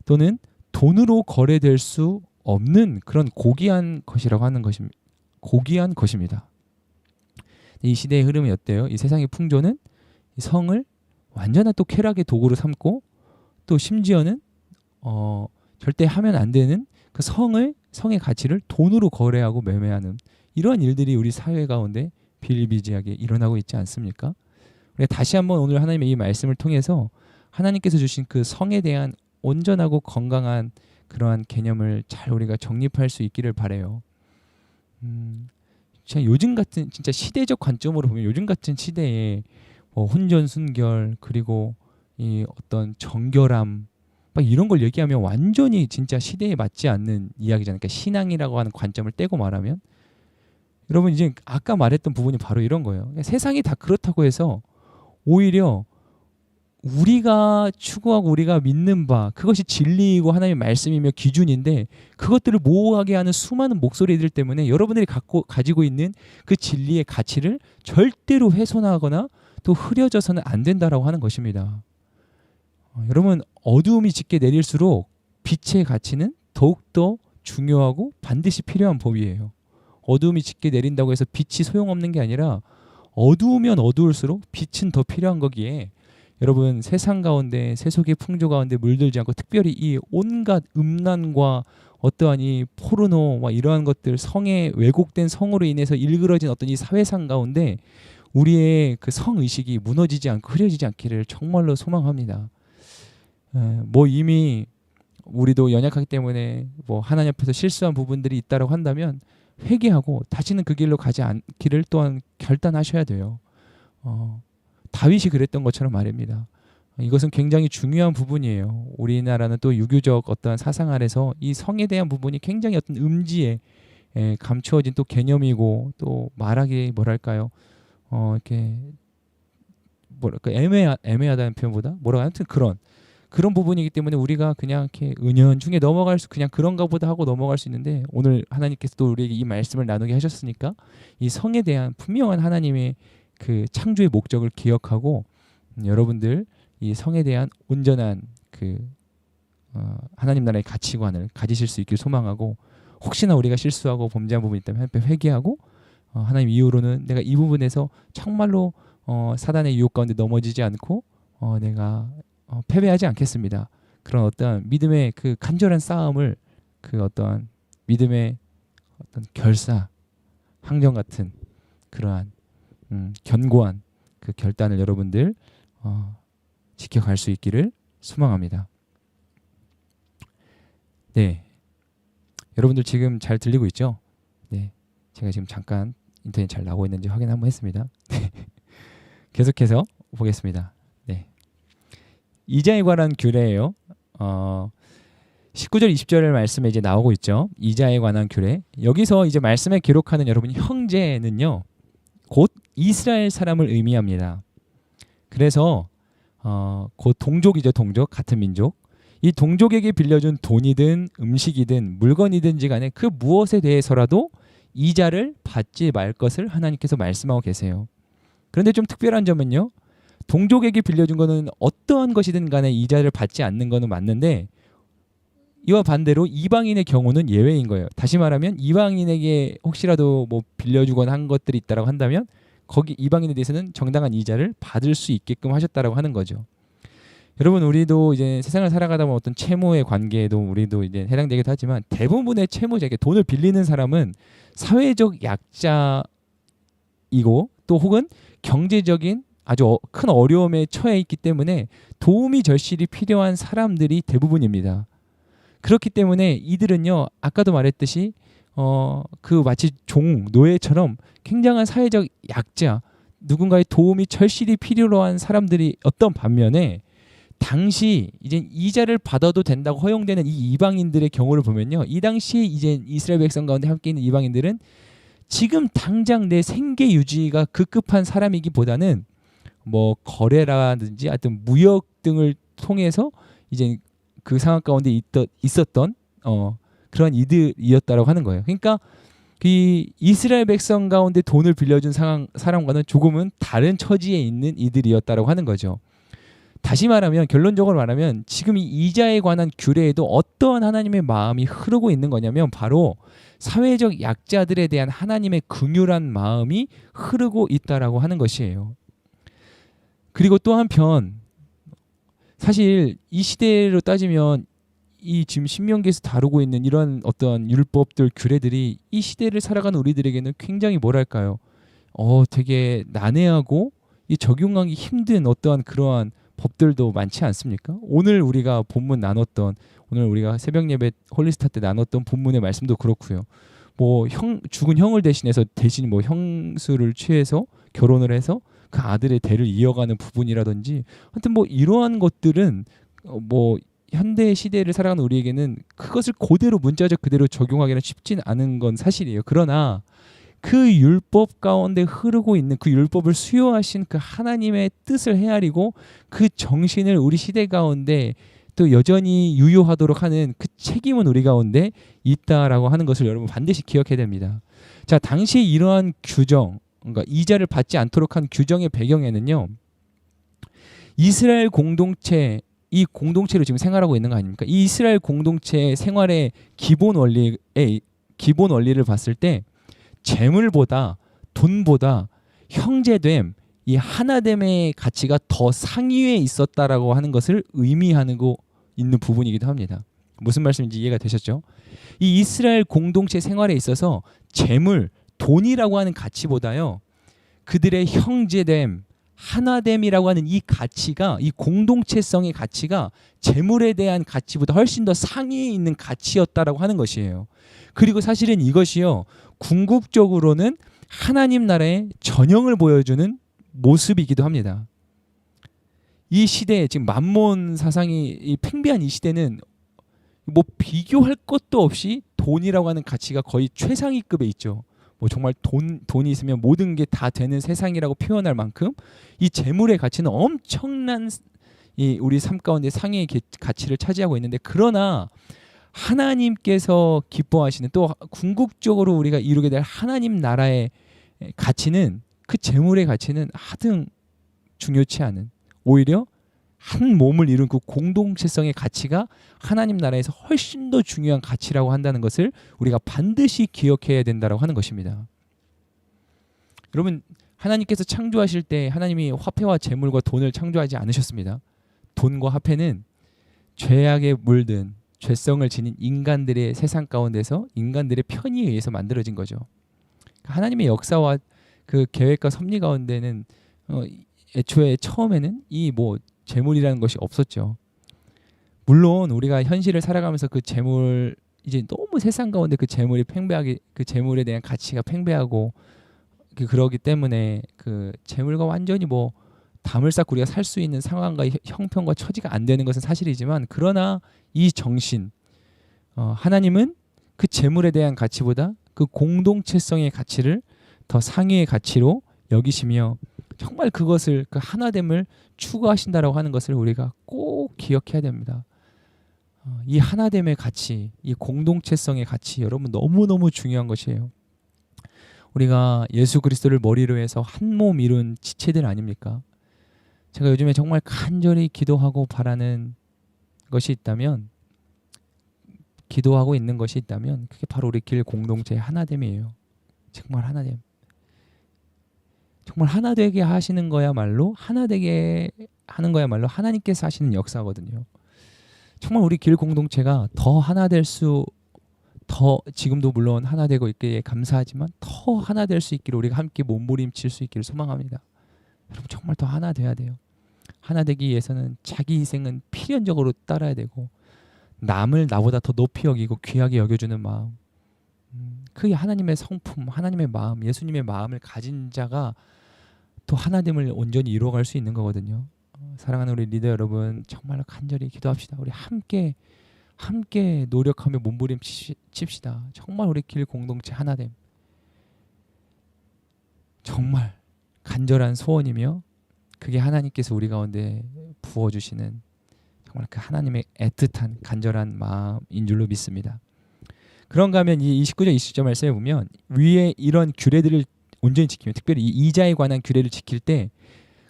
또는 돈으로 거래될 수 없는 그런 고귀한 것이라고 하는 것입니다. 고귀한 것입니다. 이 시대의 흐름이 어때요? 이 세상의 풍조는 이 성을 완전한 또 쾌락의 도구로 삼고, 또 심지어는 절대 하면 안 되는 그 성의 가치를 돈으로 거래하고 매매하는 이러한 일들이 우리 사회 가운데 비일비재하게 일어나고 있지 않습니까? 우리가 다시 한번 오늘 하나님의 이 말씀을 통해서 하나님께서 주신 그 성에 대한 온전하고 건강한 그러한 개념을 잘 우리가 정립할 수 있기를 바라요. 요즘 같은 진짜 시대적 관점으로 보면 요즘 같은 시대에 혼전순결, 그리고 이 어떤 정결함 막 이런 걸 얘기하면 완전히 진짜 시대에 맞지 않는 이야기잖아요. 그러니까 신앙이라고 하는 관점을 떼고 말하면, 여러분 이제 아까 말했던 부분이 바로 이런 거예요. 그러니까 세상이 다 그렇다고 해서 오히려 우리가 추구하고 우리가 믿는 바, 그것이 진리이고 하나님의 말씀이며 기준인데, 그것들을 모호하게 하는 수많은 목소리들 때문에 여러분들이 가지고 있는 그 진리의 가치를 절대로 훼손하거나 또 흐려져서는 안 된다라고 하는 것입니다. 여러분, 어두움이 짙게 내릴수록 빛의 가치는 더욱더 중요하고 반드시 필요한 법이에요. 어두움이 짙게 내린다고 해서 빛이 소용없는 게 아니라 어두우면 어두울수록 빛은 더 필요한 거기에, 여러분 세상 가운데 세속의 풍조 가운데 물들지 않고, 특별히 이 온갖 음란과 어떠한 이 포르노 이러한 것들, 성의 왜곡된 성으로 인해서 일그러진 어떤 이 사회상 가운데 우리의 그 성의식이 무너지지 않고 흐려지지 않기를 정말로 소망합니다. 이미 우리도 연약하기 때문에 하나님 앞에서 실수한 부분들이 있다고 한다면 회개하고 다시는 그 길로 가지 않기를 또한 결단하셔야 돼요. 다윗이 그랬던 것처럼 말입니다. 이것은 굉장히 중요한 부분이에요. 우리나라는 또 유교적 어떠한 사상 아래서 이 성에 대한 부분이 굉장히 어떤 음지에 감추어진 또 개념이고, 또 말하기 이렇게 애매하다는 표현보다 아무튼 그런 부분이기 때문에 우리가 그냥 이렇게 은연중에 그냥 그런가 보다 하고 넘어갈 수 있는데, 오늘 하나님께서 또 우리에게 이 말씀을 나누게 하셨으니까 이 성에 대한 분명한 하나님의 그 창조의 목적을 기억하고, 여러분들 이 성에 대한 온전한 하나님 나라의 가치관을 가지실 수 있길 소망하고, 혹시나 우리가 실수하고 범죄한 부분이 있다면 하나님 앞에 회개하고, 하나님 이후로는 내가 이 부분에서 정말로 사단의 유혹 가운데 넘어지지 않고 내가 패배하지 않겠습니다. 그런 어떠한 믿음의 그 간절한 싸움을, 그 어떠한 믿음의 어떤 결사, 항정 같은 그러한 견고한 그 결단을 여러분들 지켜갈 수 있기를 소망합니다. 네, 여러분들 지금 잘 들리고 있죠? 네, 제가 지금 잠깐 인터넷 잘 나오고 있는지 확인 한번 했습니다. 계속해서 보겠습니다. 네, 이자에 관한 규례예요. 19절 20절 말씀에 이제 나오고 있죠. 이자에 관한 규례. 여기서 이제 말씀에 기록하는 여러분 형제는요, 곧 이스라엘 사람을 의미합니다. 그래서 곧 동족이죠. 동족, 같은 민족. 이 동족에게 빌려준 돈이든 음식이든 물건이든지 간에 그 무엇에 대해서라도 이자를 받지 말 것을 하나님께서 말씀하고 계세요. 그런데 좀 특별한 점은요. 동족에게 빌려준 거는 어떠한 것이든 간에 이자를 받지 않는 거는 맞는데 이와 반대로 이방인의 경우는 예외인 거예요. 다시 말하면 이방인에게 혹시라도 뭐 빌려주거나 한 것들이 있다고 한다면 거기 이방인에 대해서는 정당한 이자를 받을 수 있게끔 하셨다라고 하는 거죠. 여러분 우리도 이제 세상을 살아가다 보면 어떤 채무의 관계에도 우리도 이제 해당되기도 하지만 대부분의 채무자에게 돈을 빌리는 사람은 사회적 약자이고 또 혹은 경제적인 아주 큰 어려움에 처해 있기 때문에 도움이 절실히 필요한 사람들이 대부분입니다. 그렇기 때문에 이들은요 아까도 말했듯이 그 마치 노예처럼 굉장한 사회적 약자 누군가의 도움이 절실히 필요로 한 사람들이 어떤 반면에 당시 이제 이자를 받아도 된다고 허용되는 이 이방인들의 경우를 보면요. 이 당시 이제 이스라엘 백성 가운데 함께 있는 이방인들은 지금 당장 내 생계 유지가 급급한 사람이기보다는 뭐 거래라든지 하여튼 무역 등을 통해서 이제 그 상황 가운데 있었던 그런 이들이었다라고 하는 거예요. 그러니까 이 이스라엘 백성 가운데 돈을 빌려준 사람과는 조금은 다른 처지에 있는 이들이었다라고 하는 거죠. 다시 말하면 결론적으로 말하면 지금 이 이자에 관한 규례에도 어떠한 하나님의 마음이 흐르고 있는 거냐면 바로 사회적 약자들에 대한 하나님의 긍휼한 마음이 흐르고 있다라고 하는 것이에요. 그리고 또 한편 사실 이 시대로 따지면 이 지금 신명기에서 다루고 있는 이런 어떤 율법들 규례들이 이 시대를 살아가는 우리들에게는 굉장히 뭐랄까요? 되게 난해하고 이 적용하기 힘든 어떠한 그러한 법들도 많지 않습니까? 오늘 우리가 본문 나눴던 오늘 우리가 새벽 예배 홀리스타 때 나눴던 본문의 말씀도 그렇고요. 뭐 죽은 형을 대신해서 대신 뭐 형수를 취해서 결혼을 해서 그 아들의 대를 이어가는 부분이라든지 하여튼 뭐 이러한 것들은 뭐 현대 시대를 살아가는 우리에게는 그것을 그대로 문자적 그대로 적용하기는 쉽진 않은 건 사실이에요. 그러나 그 율법 가운데 흐르고 있는 그 율법을 수요하신 그 하나님의 뜻을 헤아리고 그 정신을 우리 시대 가운데 또 여전히 유효하도록 하는 그 책임은 우리 가운데 있다라고 하는 것을 여러분 반드시 기억해야 됩니다. 자, 당시에 이러한 규정, 그러니까 이자를 받지 않도록 한 규정의 배경에는요. 이스라엘 공동체, 이 공동체로 지금 생활하고 있는 거 아닙니까? 이 이스라엘 공동체의 생활의 기본 원리를 봤을 때 재물보다 돈보다 형제됨, 이 하나됨의 가치가 더 상위에 있었다라고 하는 것을 의미하고 있는 부분이기도 합니다. 무슨 말씀인지 이해가 되셨죠? 이 이스라엘 공동체 생활에 있어서 재물, 돈이라고 하는 가치보다요. 그들의 형제됨, 하나됨이라고 하는 이 가치가 이 공동체성의 가치가 재물에 대한 가치보다 훨씬 더 상위에 있는 가치였다라고 하는 것이에요. 그리고 사실은 이것이요. 궁극적으로는 하나님 나라의 전형을 보여주는 모습이기도 합니다. 이 시대에 지금 만몬 사상이 팽배한 이 시대는 뭐 비교할 것도 없이 돈이라고 하는 가치가 거의 최상위급에 있죠. 뭐 정말 돈이 있으면 모든 게 다 되는 세상이라고 표현할 만큼 이 재물의 가치는 엄청난 이 우리 삶 가운데 상위의 가치를 차지하고 있는데 그러나 하나님께서 기뻐하시는 또 궁극적으로 우리가 이루게 될 하나님 나라의 가치는 그 재물의 가치는 하등 중요치 않은 오히려 한 몸을 이룬 그 공동체성의 가치가 하나님 나라에서 훨씬 더 중요한 가치라고 한다는 것을 우리가 반드시 기억해야 된다고 하는 것입니다. 여러분 하나님께서 창조하실 때 하나님이 화폐와 재물과 돈을 창조하지 않으셨습니다. 돈과 화폐는 죄악에 물든 죄성을 지닌 인간들의 세상 가운데서 인간들의 편의에 의해서 만들어진 거죠. 하나님의 역사와 그 계획과 섭리 가운데는 애초에 처음에는 이 뭐 재물이라는 것이 없었죠. 물론 우리가 현실을 살아가면서 그 재물 이제 너무 세상 가운데 그 재물이 팽배하게 그 재물에 대한 가치가 팽배하고 그러기 때문에 그 재물과 완전히 뭐 담을 쌓고 우리가 살 수 있는 상황과 형편과 처지가 안 되는 것은 사실이지만 그러나 이 정신 하나님은 그 재물에 대한 가치보다 그 공동체성의 가치를 더 상위의 가치로 여기시며 정말 그것을 그 하나됨을 추구하신다라고 하는 것을 우리가 꼭 기억해야 됩니다. 이 하나됨의 가치, 이 공동체성의 가치 여러분 너무너무 중요한 것이에요. 우리가 예수 그리스도를 머리로 해서 한 몸 이룬 지체들 아닙니까? 제가 요즘에 정말 간절히 기도하고 바라는 것이 있다면 기도하고 있는 것이 있다면 그게 바로 우리 길 공동체의 하나됨이에요. 정말 하나됨. 정말 하나 되게 하시는 거야말로 하나 되게 하는 거야말로 하나님께서 하시는 역사거든요. 정말 우리 길 공동체가 더 하나 될 수 더 지금도 물론 하나 되고 있기에 감사하지만 더 하나 될 수 있기를 우리가 함께 몸부림칠 수 있기를 소망합니다. 여러분 정말 더 하나 돼야 돼요. 하나 되기 위해서는 자기 희생은 필연적으로 따라야 되고 남을 나보다 더 높이 여기고 귀하게 여겨주는 마음 그게 하나님의 성품, 하나님의 마음, 예수님의 마음을 가진 자가 또 하나됨을 온전히 이루어갈 수 있는 거거든요. 사랑하는 우리 리더 여러분 정말 간절히 기도합시다. 우리 함께 노력하며 몸부림칩시다. 정말 우리 길 공동체 하나됨 정말 간절한 소원이며 그게 하나님께서 우리 가운데 부어주시는 정말 그 하나님의 애틋한 간절한 마음인 줄로 믿습니다. 그런가 하면 이 29절 20절 말씀에 보면 위에 이런 규례들을 온전히 지키며 특별히 이 이자에 관한 규례를 지킬 때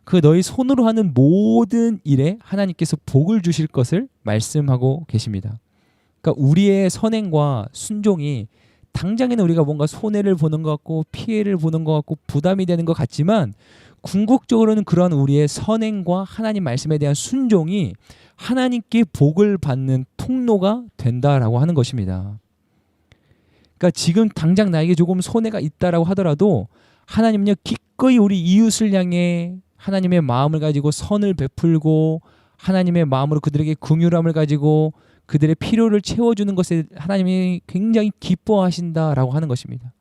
그 너희 손으로 하는 모든 일에 하나님께서 복을 주실 것을 말씀하고 계십니다. 그러니까 우리의 선행과 순종이 당장에는 우리가 뭔가 손해를 보는 것 같고 피해를 보는 것 같고 부담이 되는 것 같지만 궁극적으로는 그러한 우리의 선행과 하나님 말씀에 대한 순종이 하나님께 복을 받는 통로가 된다라고 하는 것입니다. 그러니까 지금 당장 나에게 조금 손해가 있다라고 하더라도 하나님은요 기꺼이 우리 이웃을 향해 하나님의 마음을 가지고 선을 베풀고 하나님의 마음으로 그들에게 긍휼함을 가지고 그들의 필요를 채워주는 것에 하나님이 굉장히 기뻐하신다라고 하는 것입니다.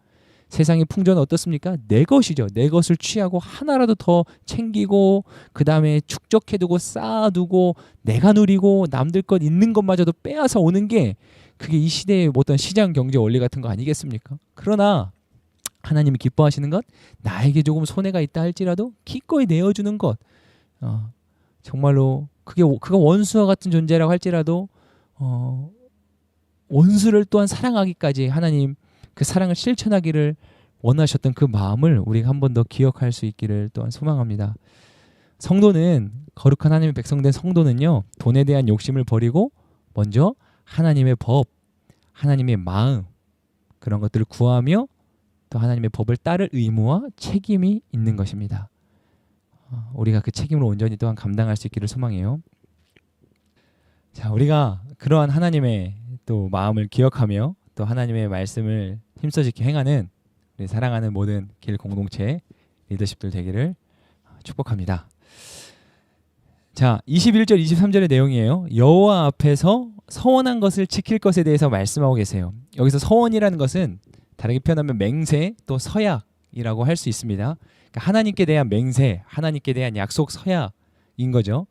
세상의 풍조는 어떻습니까? 내 것이죠. 내 것을 취하고 하나라도 더 챙기고 그 다음에 축적해두고 쌓아두고 내가 누리고 남들 것 있는 것마저도 빼앗아 오는 게 그게 이 시대의 어떤 시장 경제 원리 같은 거 아니겠습니까? 그러나 하나님이 기뻐하시는 것 나에게 조금 손해가 있다 할지라도 기꺼이 내어주는 것 정말로 그가 원수와 같은 존재라고 할지라도 원수를 또한 사랑하기까지 하나님 그 사랑을 실천하기를 원하셨던 그 마음을 우리가 한 번 더 기억할 수 있기를 또한 소망합니다. 성도는 거룩한 하나님의 백성된 성도는요 돈에 대한 욕심을 버리고 먼저 하나님의 법, 하나님의 마음 그런 것들을 구하며 또 하나님의 법을 따를 의무와 책임이 있는 것입니다. 우리가 그 책임을 온전히 또한 감당할 수 있기를 소망해요. 자, 우리가 그러한 하나님의 또 마음을 기억하며 또 하나님의 말씀을 힘써지게 행하는 우리 사랑하는 모든 길 공동체 리더십들 되기를 축복합니다. 자, 21절 23절의 내용이에요. 여호와 앞에서 서원한 것을 지킬 것에 대해서 말씀하고 계세요. 여기서 서원이라는 것은 다르게 표현하면 맹세 또 서약이라고 할 수 있습니다. 그러니까 하나님께 대한 맹세, 하나님께 대한 약속 서약인 거죠.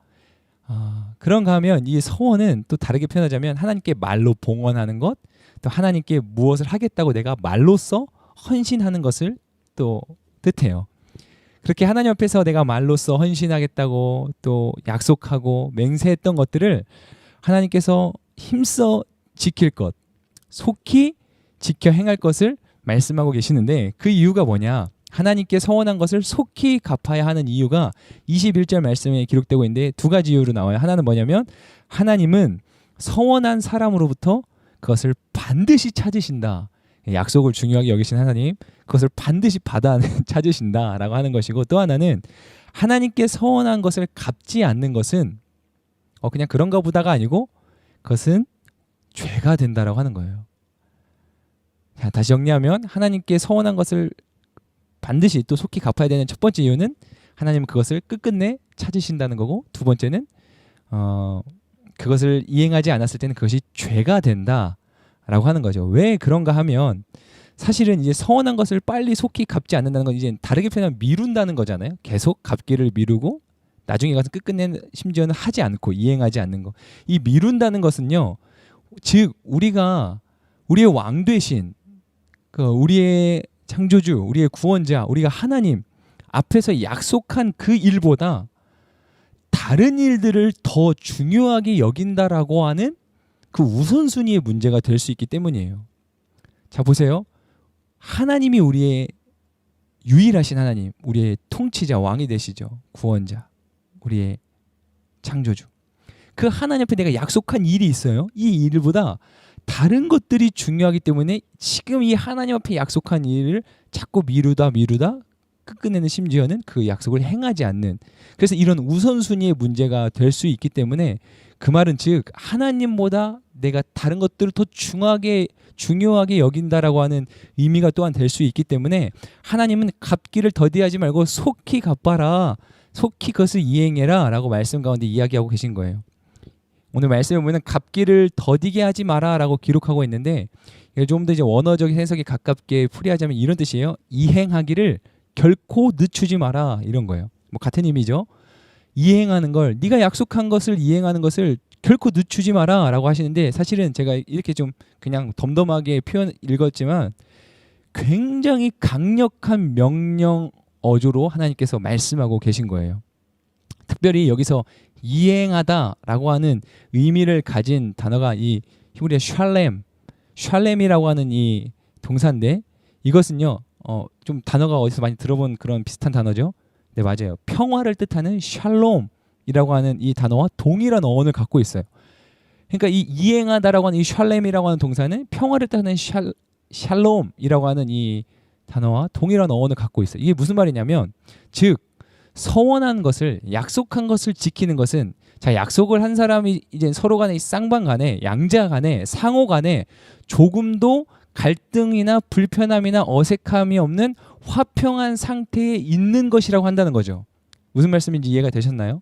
그런가 하면 이 서원은 또 다르게 표현하자면 하나님께 말로 봉헌하는 것, 또 하나님께 무엇을 하겠다고 내가 말로써 헌신하는 것을 또 뜻해요. 그렇게 하나님 앞에서 내가 말로써 헌신하겠다고 또 약속하고 맹세했던 것들을 하나님께서 힘써 지킬 것, 속히 지켜 행할 것을 말씀하고 계시는데 그 이유가 뭐냐? 하나님께 서원한 것을 속히 갚아야 하는 이유가 21절 말씀에 기록되고 있는데 두 가지 이유로 나와요. 하나는 뭐냐면 하나님은 서원한 사람으로부터 그것을 반드시 찾으신다. 약속을 중요하게 여기신 하나님 그것을 반드시 받아 찾으신다라고 하는 것이고 또 하나는 하나님께 서원한 것을 갚지 않는 것은 그냥 그런가 보다가 아니고 그것은 죄가 된다라고 하는 거예요. 자, 다시 정리하면 하나님께 서원한 것을 반드시 또 속히 갚아야 되는 첫 번째 이유는 하나님은 그것을 끝끝내 찾으신다는 거고 두 번째는 그것을 이행하지 않았을 때는 그것이 죄가 된다라고 하는 거죠. 왜 그런가 하면 사실은 이제 서원한 것을 빨리 속히 갚지 않는다는 건 이제 다르게 표현하면 미룬다는 거잖아요. 계속 갚기를 미루고 나중에 가서 끝끝내 심지어는 하지 않고 이행하지 않는 거. 이 미룬다는 것은요. 즉 우리의 왕 되신 우리의 창조주, 우리의 구원자, 우리가 하나님 앞에서 약속한 그 일보다 다른 일들을 더 중요하게 여긴다라고 하는 그 우선순위의 문제가 될 수 있기 때문이에요. 자, 보세요. 하나님이 우리의 유일하신 하나님, 우리의 통치자, 왕이 되시죠. 구원자, 우리의 창조주. 그 하나님 앞에 내가 약속한 일이 있어요. 이 일보다 다른 것들이 중요하기 때문에 지금 이 하나님 앞에 약속한 일을 자꾸 미루다 끝끝내는, 심지어는 그 약속을 행하지 않는, 그래서 이런 우선순위의 문제가 될 수 있기 때문에, 그 말은 즉 하나님보다 내가 다른 것들을 더 중요하게 여긴다라고 하는 의미가 또한 될 수 있기 때문에, 하나님은 갚기를 더디하지 말고 속히 갚아라, 속히 그것을 이행해라 라고 말씀 가운데 이야기하고 계신 거예요. 오늘 말씀에 보면 갚기를 더디게 하지 마라 라고 기록하고 있는데, 좀 더 이제 원어적인 해석에 가깝게 풀이하자면 이런 뜻이에요. 이행하기를 결코 늦추지 마라, 이런 거예요. 뭐 같은 의미죠. 이행하는 걸, 네가 약속한 것을 이행하는 것을 결코 늦추지 마라 라고 하시는데, 사실은 제가 이렇게 좀 그냥 덤덤하게 표현 읽었지만 굉장히 강력한 명령 어조로 하나님께서 말씀하고 계신 거예요. 특별히 여기서 이행하다라고 하는 의미를 가진 단어가 이 히브리어 샬렘이라고 하는 이 동사인데, 이것은요 좀 단어가 어디서 많이 들어본 그런 비슷한 단어죠. 네, 맞아요. 평화를 뜻하는 샬롬이라고 하는 이 단어와 동일한 어원을 갖고 있어요. 그러니까 이 이행하다라고 하는 이 샬렘이라고 하는 동사는 평화를 뜻하는 샬롬이라고 하는 이 단어와 동일한 어원을 갖고 있어요. 이게 무슨 말이냐면, 즉 서원한 것을, 약속한 것을 지키는 것은, 자, 약속을 한 사람이 이제 서로 간에, 쌍방 간에, 양자 간에, 상호 간에 조금도 갈등이나 불편함이나 어색함이 없는 화평한 상태에 있는 것이라고 한다는 거죠. 무슨 말씀인지 이해가 되셨나요?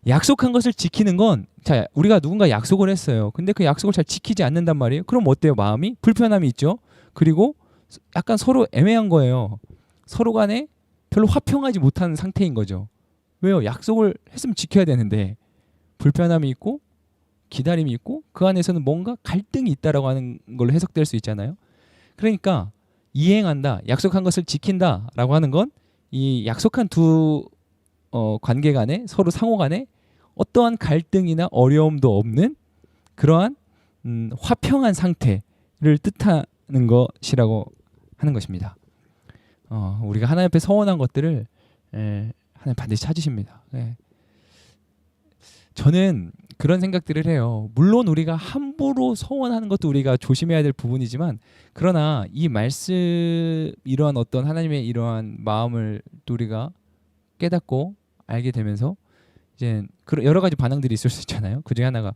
약속한 것을 지키는 건, 자, 우리가 누군가 약속을 했어요. 근데 그 약속을 잘 지키지 않는단 말이에요. 그럼 어때요? 마음이 불편함이 있죠. 그리고 약간 서로 애매한 거예요. 서로 간에 별로 화평하지 못한 상태인 거죠. 왜요? 약속을 했으면 지켜야 되는데 불편함이 있고 기다림이 있고 그 안에서는 뭔가 갈등이 있다라고 하는 걸로 해석될 수 있잖아요. 그러니까 이행한다, 약속한 것을 지킨다라고 하는 건 이 약속한 두 관계 간에, 서로 상호 간에 어떠한 갈등이나 어려움도 없는 그러한 화평한 상태를 뜻하는 것이라고 하는 것입니다. 우리가 하나님 앞에 서원한 것들을 하나님 반드시 찾으십니다. 저는 그런 생각들을 해요. 물론 우리가 함부로 서원하는 것도 우리가 조심해야 될 부분이지만, 그러나 이 말씀, 이러한 어떤 하나님의 이러한 마음을 또 우리가 깨닫고 알게 되면서 이제 여러 가지 반응들이 있을 수 있잖아요. 그 중에 하나가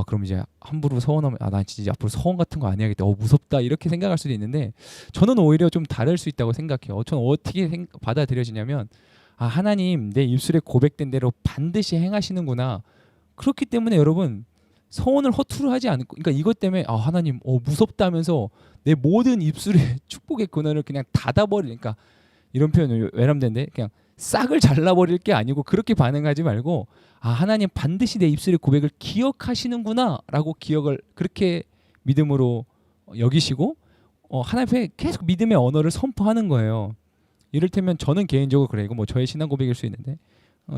그럼 이제 함부로 서원하면 나 진짜 앞으로 서원 같은 거 안 해야겠다. 무섭다, 이렇게 생각할 수도 있는데, 저는 오히려 좀 다를 수 있다고 생각해요. 저는 어떻게 받아들여지냐면, 하나님 내 입술에 고백된 대로 반드시 행하시는구나. 그렇기 때문에 여러분, 서원을 허투루 하지 않고, 그러니까 이것 때문에 하나님 무섭다면서 내 모든 입술에 축복의 근원을 그냥 닫아버리니까, 이런 표현을 외람된데, 그냥 싹을 잘라버릴 게 아니고 그렇게 반응하지 말고, 하나님 반드시 내 입술의 고백을 기억하시는구나 라고 기억을 그렇게 믿음으로 여기시고 하나님 앞에 계속 믿음의 언어를 선포하는 거예요. 이를테면 저는 개인적으로 그래요. 이거 뭐 저의 신앙 고백일 수 있는데,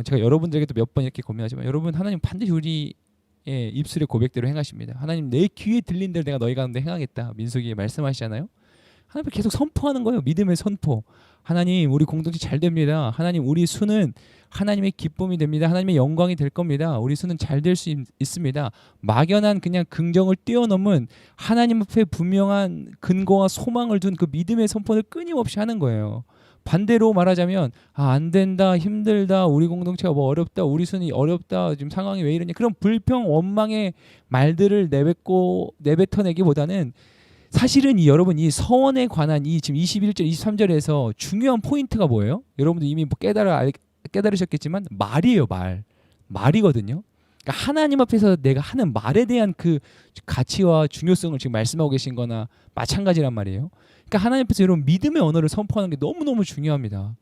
제가 여러분들에게도 몇 번 이렇게 고민하지만, 여러분, 하나님 반드시 우리의 입술의 고백대로 행하십니다. 하나님 내 귀에 들린 대로 내가 너희 가운데 행하겠다, 민수기에 말씀하시잖아요. 하나님 계속 선포하는 거예요. 믿음의 선포. 하나님 우리 공동체 잘 됩니다. 하나님 우리 수는 하나님의 기쁨이 됩니다. 하나님의 영광이 될 겁니다. 우리 수는 잘 될 수 있습니다. 막연한 그냥 긍정을 뛰어넘은 하나님 앞에 분명한 근거와 소망을 둔 그 믿음의 선포를 끊임없이 하는 거예요. 반대로 말하자면 안 된다, 힘들다, 우리 공동체가 뭐 어렵다, 우리 수는 어렵다, 지금 상황이 왜 이러냐, 그런 불평 원망의 말들을 내뱉어내기보다는, 사실은 여러분 이 서원에 관한 이 지금 21절 23절에서 중요한 포인트가 뭐예요? 여러분들 이미 뭐 깨달으셨겠지만 말이에요. 말이거든요. 그러니까 하나님 앞에서 내가 하는 말에 대한 그 가치와 중요성을 지금 말씀하고 계신 거나 마찬가지란 말이에요. 그러니까 하나님 앞에서 여러분 믿음의 언어를 선포하는 게 너무너무 중요합니다.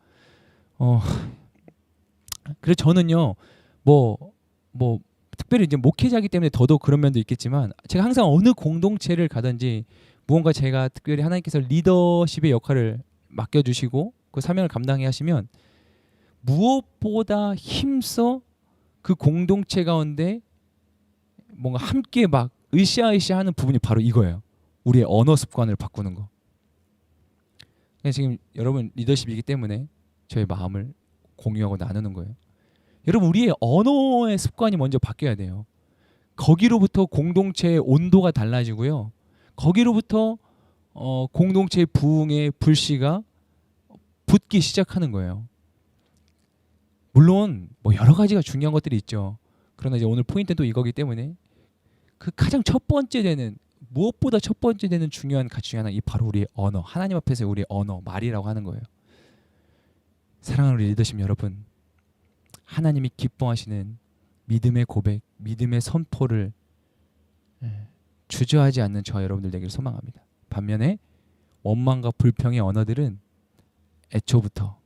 그래서 저는요, 뭐 특별히 이제 목회자이기 때문에 더더욱 그런 면도 있겠지만, 제가 항상 어느 공동체를 가든지 무언가 제가 특별히 하나님께서 리더십의 역할을 맡겨주시고 그 사명을 감당해 하시면, 무엇보다 힘써 그 공동체 가운데 뭔가 함께 막 으쌰으쌰 하는 부분이 바로 이거예요. 우리의 언어 습관을 바꾸는 거. 그냥 지금 여러분 리더십이기 때문에 저의 마음을 공유하고 나누는 거예요. 여러분 우리의 언어의 습관이 먼저 바뀌어야 돼요. 거기로부터 공동체의 온도가 달라지고요. 거기로부터 공동체의 부흥의 불씨가 붙기 시작하는 거예요. 물론 뭐 여러 가지가 중요한 것들이 있죠. 그러나 이제 오늘 포인트는 또 이거기 때문에 그 가장 첫 번째 되는 무엇보다 첫 번째 되는 중요한 가치 중에 하나 이 바로 우리의 언어, 하나님 앞에서 우리의 언어, 말이라고 하는 거예요. 사랑하는 우리 리더십 여러분, 하나님이 기뻐하시는 믿음의 고백, 믿음의 선포를 주저하지 않는 저와 여러분들 되기를 소망합니다. 반면에 원망과 불평의 언어들은 애초부터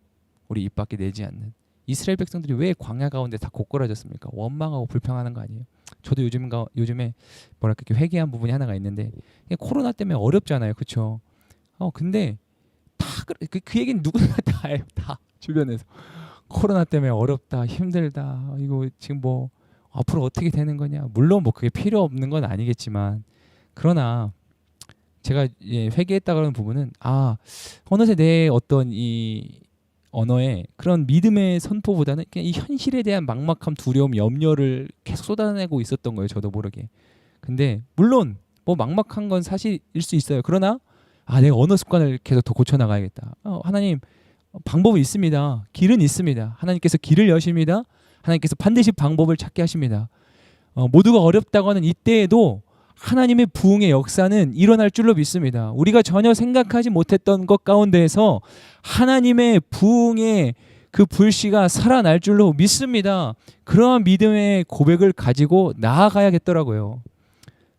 우리 입 밖에 내지 않는 이스라엘 백성들이 왜 광야 가운데 다 고꾸라졌습니까? 원망하고 불평하는 거 아니에요? 저도 요즘에 뭐랄까 회개한 부분이 하나가 있는데 코로나 때문에 어렵잖아요, 그렇죠? 근데 다 그 얘기는 누구나 다 해요, 다 주변에서 코로나 때문에 어렵다, 힘들다, 이거 지금 뭐 앞으로 어떻게 되는 거냐. 물론 뭐 그게 필요 없는 건 아니겠지만 그러나 제가 회개했다 그러는 부분은 어느새 내 어떤 이 언어에 그런 믿음의 선포보다는 그냥 이 현실에 대한 막막함, 두려움, 염려를 계속 쏟아내고 있었던 거예요. 저도 모르게. 근데 물론 뭐 막막한 건 사실일 수 있어요. 그러나 내가 언어 습관을 계속 더 고쳐나가야겠다. 하나님 방법이 있습니다. 길은 있습니다. 하나님께서 길을 여십니다. 하나님께서 반드시 방법을 찾게 하십니다. 모두가 어렵다고 하는 이때에도 하나님의 부흥의 역사는 일어날 줄로 믿습니다. 우리가 전혀 생각하지 못했던 것 가운데에서 하나님의 부흥의 그 불씨가 살아날 줄로 믿습니다. 그러한 믿음의 고백을 가지고 나아가야겠더라고요.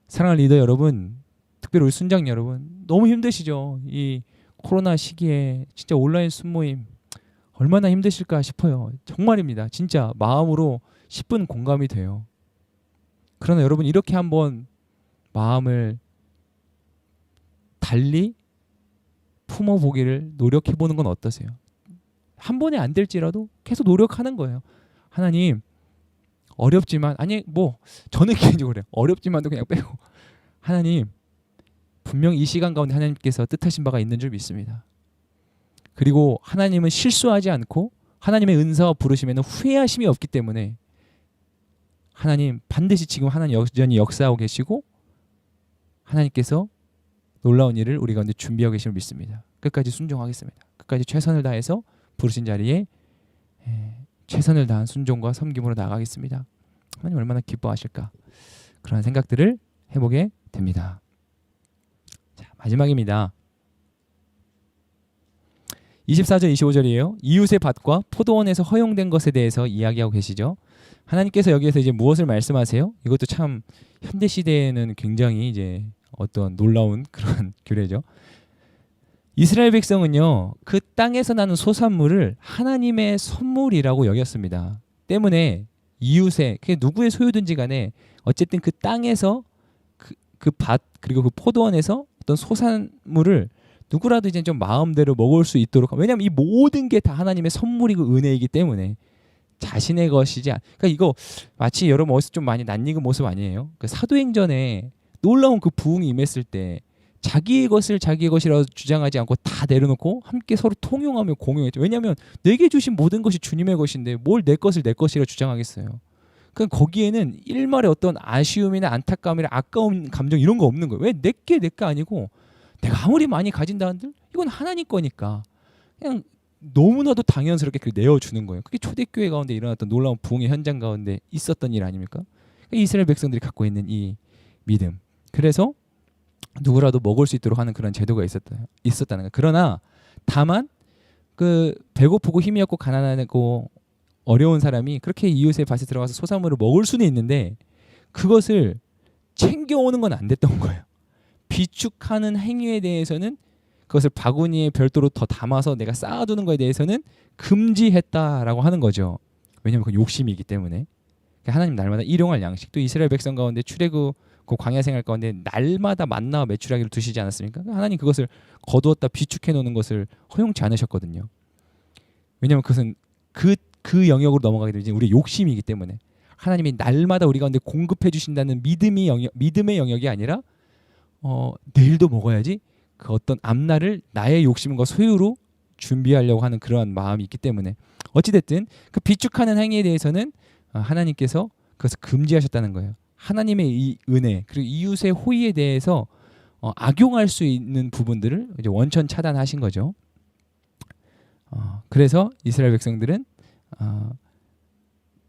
사랑하는 리더 여러분, 특별히 우리 순장 여러분, 너무 힘드시죠? 이 코로나 시기에 진짜 온라인 순모임 얼마나 힘드실까 싶어요. 정말입니다. 진짜 마음으로 10분 공감이 돼요. 그러나 여러분 이렇게 한번 마음을 달리 품어보기를 노력해보는 건 어떠세요? 한 번에 안 될지라도 계속 노력하는 거예요. 하나님 어렵지만 저는 개인적으로 그래요. 어렵지만도 그냥 빼고 하나님 분명 이 시간 가운데 하나님께서 뜻하신 바가 있는 줄 믿습니다. 그리고 하나님은 실수하지 않고 하나님의 은사와 부르심에는 후회하심이 없기 때문에 하나님 반드시 지금 하나님 여전히 역사하고 계시고 하나님께서 놀라운 일을 우리 가운데 준비하고 계심을 믿습니다. 끝까지 순종하겠습니다. 끝까지 최선을 다해서 부르신 자리에 최선을 다한 순종과 섬김으로 나가겠습니다. 하나님 얼마나 기뻐하실까. 그런 생각들을 해보게 됩니다. 자, 마지막입니다. 24절 25절이에요. 이웃의 밭과 포도원에서 허용된 것에 대해서 이야기하고 계시죠. 하나님께서 여기에서 이제 무엇을 말씀하세요? 이것도 참 현대 시대에는 굉장히 이제 어떤 놀라운 그런 규례죠. 이스라엘 백성은요, 그 땅에서 나는 소산물을 하나님의 선물이라고 여겼습니다. 때문에 이웃의 그게 누구의 소유든지 간에 어쨌든 그 땅에서 그 밭 그리고 그 포도원에서 어떤 소산물을 누구라도 이제 좀 마음대로 먹을 수 있도록, 왜냐하면 이 모든 게 다 하나님의 선물이고 은혜이기 때문에 자신의 것이지 그러니까 이거 마치 여러분 어디서 좀 많이 낯익은 모습 아니에요? 그 사도행전에 놀라운 그 부흥이 임했을 때 자기의 것을 자기의 것이라고 주장하지 않고 다 내려놓고 함께 서로 통용하며 공유했죠. 왜냐하면 내게 주신 모든 것이 주님의 것인데 뭘 내 것을 내 것이라 주장하겠어요. 그러니까 거기에는 일말의 어떤 아쉬움이나 안타까움이나 아까운 감정 이런 거 없는 거예요. 왜 내게 아니고 내가 아무리 많이 가진다 한들 이건 하나님 거니까 그냥 너무나도 당연스럽게 내어주는 거예요. 그게 초대교회 가운데 일어났던 놀라운 부흥의 현장 가운데 있었던 일 아닙니까? 그러니까 이스라엘 백성들이 갖고 있는 이 믿음. 그래서 누구라도 먹을 수 있도록 하는 그런 제도가 있었다는 거예요. 그러나 다만 그 배고프고 힘이 없고 가난하고 어려운 사람이 그렇게 이웃의 밭에 들어가서 소산물을 먹을 수는 있는데 그것을 챙겨오는 건 안 됐던 거예요. 비축하는 행위에 대해서는 그것을 바구니에 별도로 더 담아서 내가 쌓아두는 것에 대해서는 금지했다라고 하는 거죠. 왜냐하면 그건 욕심이기 때문에. 하나님 날마다 일용할 양식, 또 이스라엘 백성 가운데 출애굽 그 광야 생활 가운데 날마다 만나와 메추라기를 두시지 않았습니까? 하나님 그것을 거두었다 비축해 놓는 것을 허용치 않으셨거든요. 왜냐하면 그것은 그 그 영역으로 넘어가게 되면 이제 우리 욕심이기 때문에 하나님이 날마다 우리 가운데 공급해 주신다는 믿음의 영역이 아니라 내일도 먹어야지 그 어떤 앞날을 나의 욕심과 소유로 준비하려고 하는 그러한 마음이 있기 때문에 어찌됐든 그 비축하는 행위에 대해서는 하나님께서 그것을 금지하셨다는 거예요. 하나님의 이 은혜 그리고 이웃의 호의에 대해서 악용할 수 있는 부분들을 이제 원천 차단하신 거죠. 그래서 이스라엘 백성들은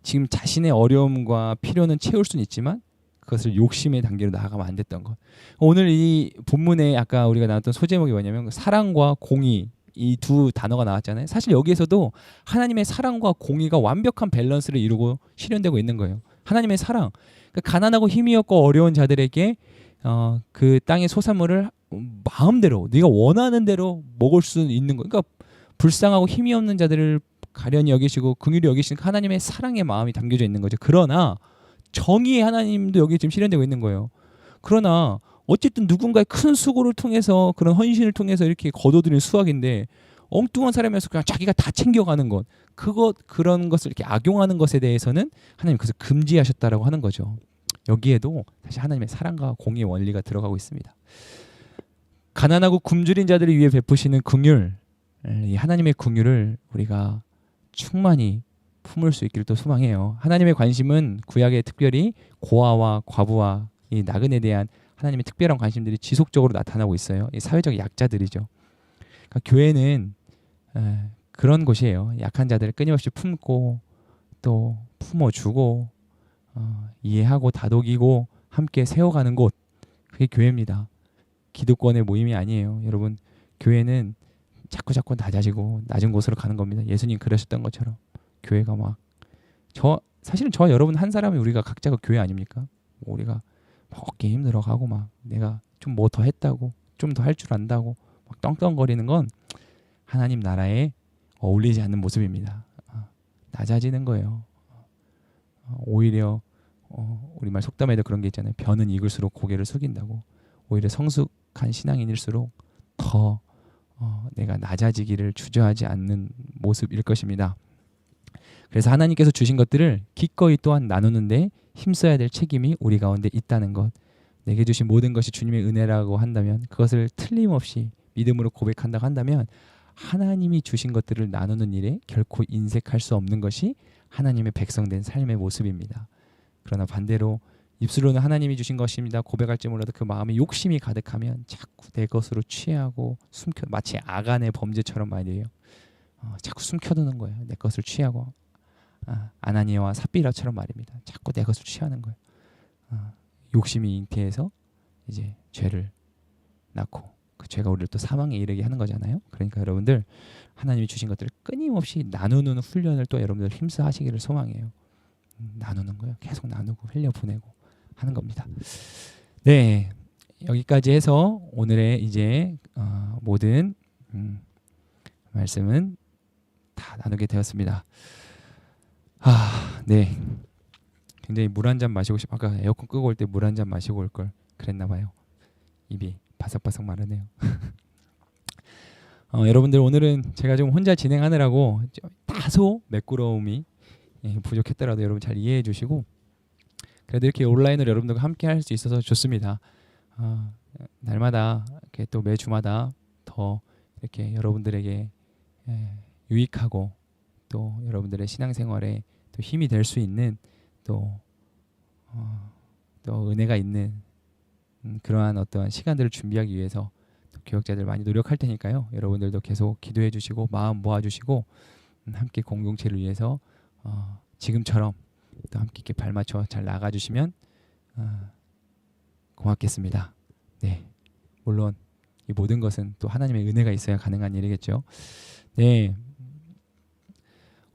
지금 자신의 어려움과 필요는 채울 수는 있지만 그것을 욕심의 단계로 나아가면 안 됐던 것. 오늘 이 본문에 아까 우리가 나눴던 소제목이 뭐냐면 사랑과 공의 이 두 단어가 나왔잖아요. 사실 여기에서도 하나님의 사랑과 공의가 완벽한 밸런스를 이루고 실현되고 있는 거예요. 하나님의 사랑, 그러니까 가난하고 힘이 없고 어려운 자들에게 그 땅의 소산물을 마음대로 네가 원하는 대로 먹을 수 있는 거. 그러니까 불쌍하고 힘이 없는 자들을 가련히 여기시고 긍휼히 여기시는 하나님의 사랑의 마음이 담겨져 있는 거죠. 그러나 정의의 하나님도 여기 지금 실현되고 있는 거예요. 그러나 어쨌든 누군가의 큰 수고를 통해서 그런 헌신을 통해서 이렇게 거둬들인 수확인데 엉뚱한 사람이어서 그냥 자기가 다 챙겨가는 것 그런 것을 이렇게 악용하는 것에 대해서는 하나님 그것을 금지하셨다라고 하는 거죠. 여기에도 다시 하나님의 사랑과 공의의 원리가 들어가고 있습니다. 가난하고 굶주린 자들을 위해 베푸시는 긍휼, 이 하나님의 긍휼을 우리가 충만히 품을 수 있기를 또 소망해요. 하나님의 관심은 구약에 특별히 고아와 과부와 이 나그네에 대한 하나님의 특별한 관심들이 지속적으로 나타나고 있어요. 이 사회적 약자들이죠. 그러니까 교회는 그런 곳이에요. 약한 자들을 끊임없이 품고 또 품어주고 이해하고 다독이고 함께 세워가는 곳, 그게 교회입니다. 기득권의 모임이 아니에요. 여러분, 교회는 자꾸 낮아지고 낮은 곳으로 가는 겁니다. 예수님 그러셨던 것처럼 교회가 사실은 저와 여러분 한 사람이 우리가 각자가 교회 아닙니까? 뭐 우리가 막 어깨 힘들어가고 막 내가 좀 뭐 더 했다고 좀 더 할 줄 안다고 막 떵떵거리는 건 하나님 나라에 어울리지 않는 모습입니다. 낮아지는 거예요. 오히려 우리말 속담에도 그런 게 있잖아요. 변은 익을수록 고개를 숙인다고. 오히려 성숙한 신앙인일수록 더 내가 낮아지기를 주저하지 않는 모습일 것입니다. 그래서 하나님께서 주신 것들을 기꺼이 또한 나누는데 힘써야 될 책임이 우리 가운데 있다는 것. 내게 주신 모든 것이 주님의 은혜라고 한다면 그것을 틀림없이 믿음으로 고백한다고 한다면 하나님이 주신 것들을 나누는 일에 결코 인색할 수 없는 것이 하나님의 백성된 삶의 모습입니다. 그러나 반대로 입술로는 하나님이 주신 것입니다 고백할지 몰라도 그 마음에 욕심이 가득하면 자꾸 내 것으로 취하고 마치 아간의 범죄처럼 말이에요. 자꾸 숨겨두는 거예요. 내 것을 취하고 아나니아와 삽비라처럼 말입니다. 자꾸 내 것을 취하는 거예요. 욕심이 잉태해서 이제 죄를 낳고 그 죄가 우리를 또 사망에 이르게 하는 거잖아요. 그러니까 여러분들 하나님이 주신 것들을 끊임없이 나누는 훈련을 또 여러분들 힘써 하시기를 소망해요. 나누는 거예요. 계속 나누고 흘려보내고 하는 겁니다. 네, 여기까지 해서 오늘의 이제 모든 말씀은 다 나누게 되었습니다. 네. 굉장히 물 한 잔 마시고 싶어. 아까 에어컨 끄고 올 때 물 한 잔 마시고 올 걸 그랬나 봐요. 입이 바삭바삭 마르네요. 여러분들 오늘은 제가 좀 혼자 진행하느라고 좀 다소 매끄러움이 부족했더라도 여러분 잘 이해해 주시고 그래도 이렇게 온라인으로 여러분들과 함께 할 수 있어서 좋습니다. 날마다 이렇게 또 매주마다 더 이렇게 여러분들에게 유익하고 또 여러분들의 신앙생활에 또 힘이 될 수 있는 또 은혜가 있는 그러한 어떠한 시간들을 준비하기 위해서 또 교역자들 많이 노력할 테니까요. 여러분들도 계속 기도해 주시고 마음 모아 주시고 함께 공동체를 위해서 지금처럼 또 함께 이렇게 발맞춰 잘 나가 주시면 고맙겠습니다. 네, 물론 이 모든 것은 또 하나님의 은혜가 있어야 가능한 일이겠죠. 네,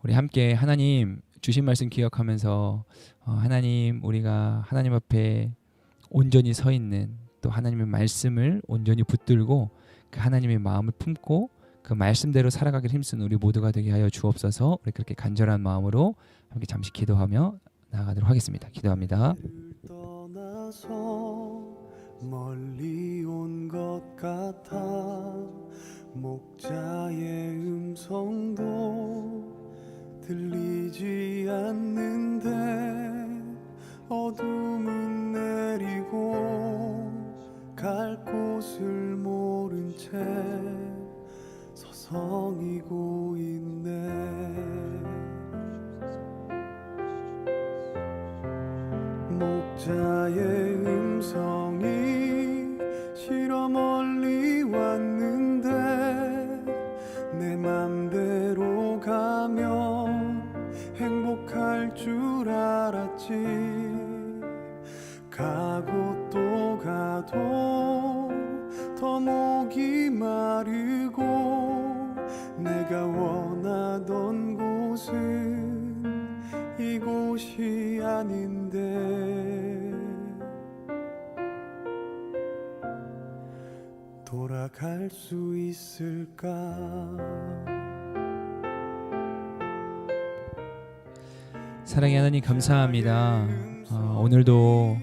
우리 함께 하나님 주신 말씀 기억하면서 하나님 우리가 하나님 앞에 온전히 서 있는 또 하나님의 말씀을 온전히 붙들고 그 하나님의 마음을 품고 그 말씀대로 살아가기를 힘쓰는 우리 모두가 되게 하여 주옵소서. 우리 그렇게 간절한 마음으로 함께 잠시 기도하며 나아가도록 하겠습니다. 기도합니다. 멀리 온 것 같아 목자의 음성도 들리 버리고 있네. 목자의 음성이 싫어 멀리 왔는데 내 맘대로 가면 행복할 줄 알았지. 가고 또 가도 더 목이 마르고 내가 원하던 곳은 이곳이 아닌데 돌아갈 수 있을까? 사랑의 하나님 감사합니다. 오늘도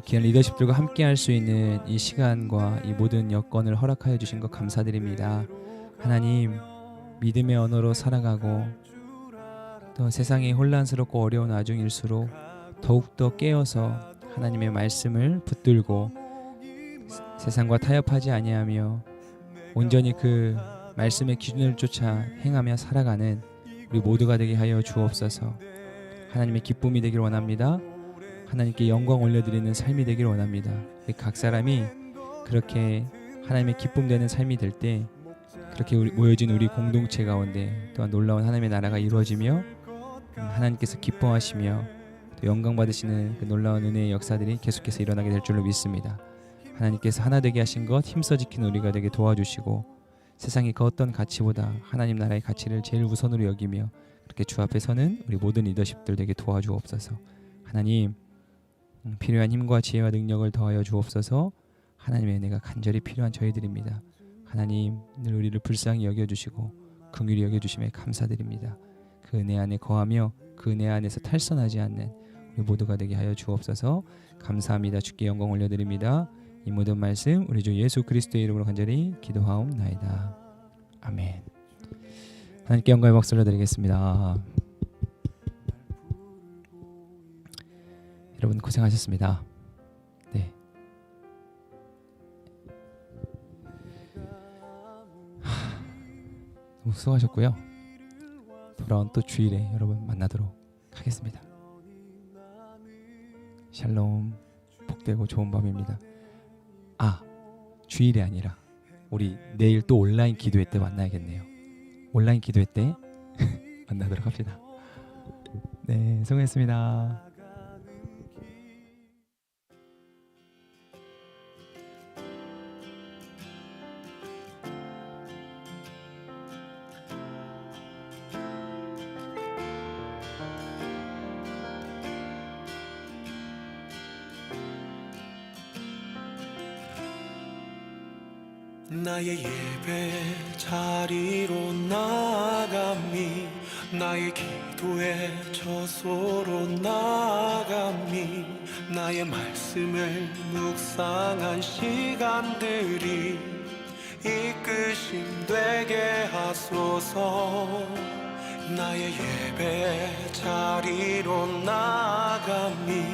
귀한 리더십들과 함께 할 수 있는 이 시간과 이 모든 여건을 허락하여 주신 것 감사드립니다. 하나님, 믿음의 언어로 살아가고 또 세상이 혼란스럽고 어려운 와중일수록 더욱더 깨어서 하나님의 말씀을 붙들고 세상과 타협하지 아니하며 온전히 그 말씀의 기준을 쫓아 행하며 살아가는 우리 모두가 되게 하여 주옵소서. 하나님의 기쁨이 되길 원합니다. 하나님께 영광 올려드리는 삶이 되길 원합니다. 각 사람이 그렇게 하나님의 기쁨 되는 삶이 될 때 그렇게 모여진 우리 공동체 가운데 또한 놀라운 하나님의 나라가 이루어지며 하나님께서 기뻐하시며 또 영광 받으시는 그 놀라운 은혜의 역사들이 계속해서 일어나게 될 줄로 믿습니다. 하나님께서 하나 되게 하신 것 힘써 지키는 우리가 되게 도와주시고 세상의 그 어떤 가치보다 하나님 나라의 가치를 제일 우선으로 여기며 그렇게 주 앞에 서는 우리 모든 리더십들 되게 도와주옵소서. 하나님, 필요한 힘과 지혜와 능력을 더하여 주옵소서. 하나님의 은혜가 간절히 필요한 저희들입니다. 하나님, 늘 우리를 불쌍히 여겨주시고 긍휼히 여겨주심에 감사드립니다. 그 은혜 안에 거하며 그 은혜 안에서 탈선하지 않는 우리 모두가 되게 하여 주옵소서. 감사합니다. 주께 영광 올려드립니다. 이 모든 말씀 우리 주 예수 그리스도의 이름으로 간절히 기도하옵나이다. 아멘. 하나님께 영광의 박수를 드리겠습니다. 여러분 고생하셨습니다. 네. 너무 수고하셨고요. 돌아온 또 주일에 여러분 만나도록 하겠습니다. 샬롬. 복되고 좋은 밤입니다. 주일이 아니라 우리 내일 또 온라인 기도회 때 만나야겠네요. 온라인 기도회 때 만나도록 합시다. 네, 수고했습니다. 나의 예배 자리로 나아감이 나의 기도의 저소로 나아감이 나의 말씀을 묵상한 시간들이 이끄심 되게 하소서. 나의 예배 자리로 나아감이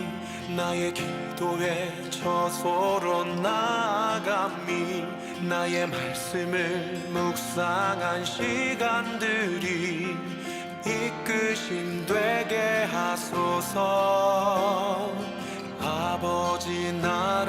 나의 기도의 저소로 나아감이 나의 말씀을 묵상한 시간들이 이끄심 되게 하소서. 아버지 나를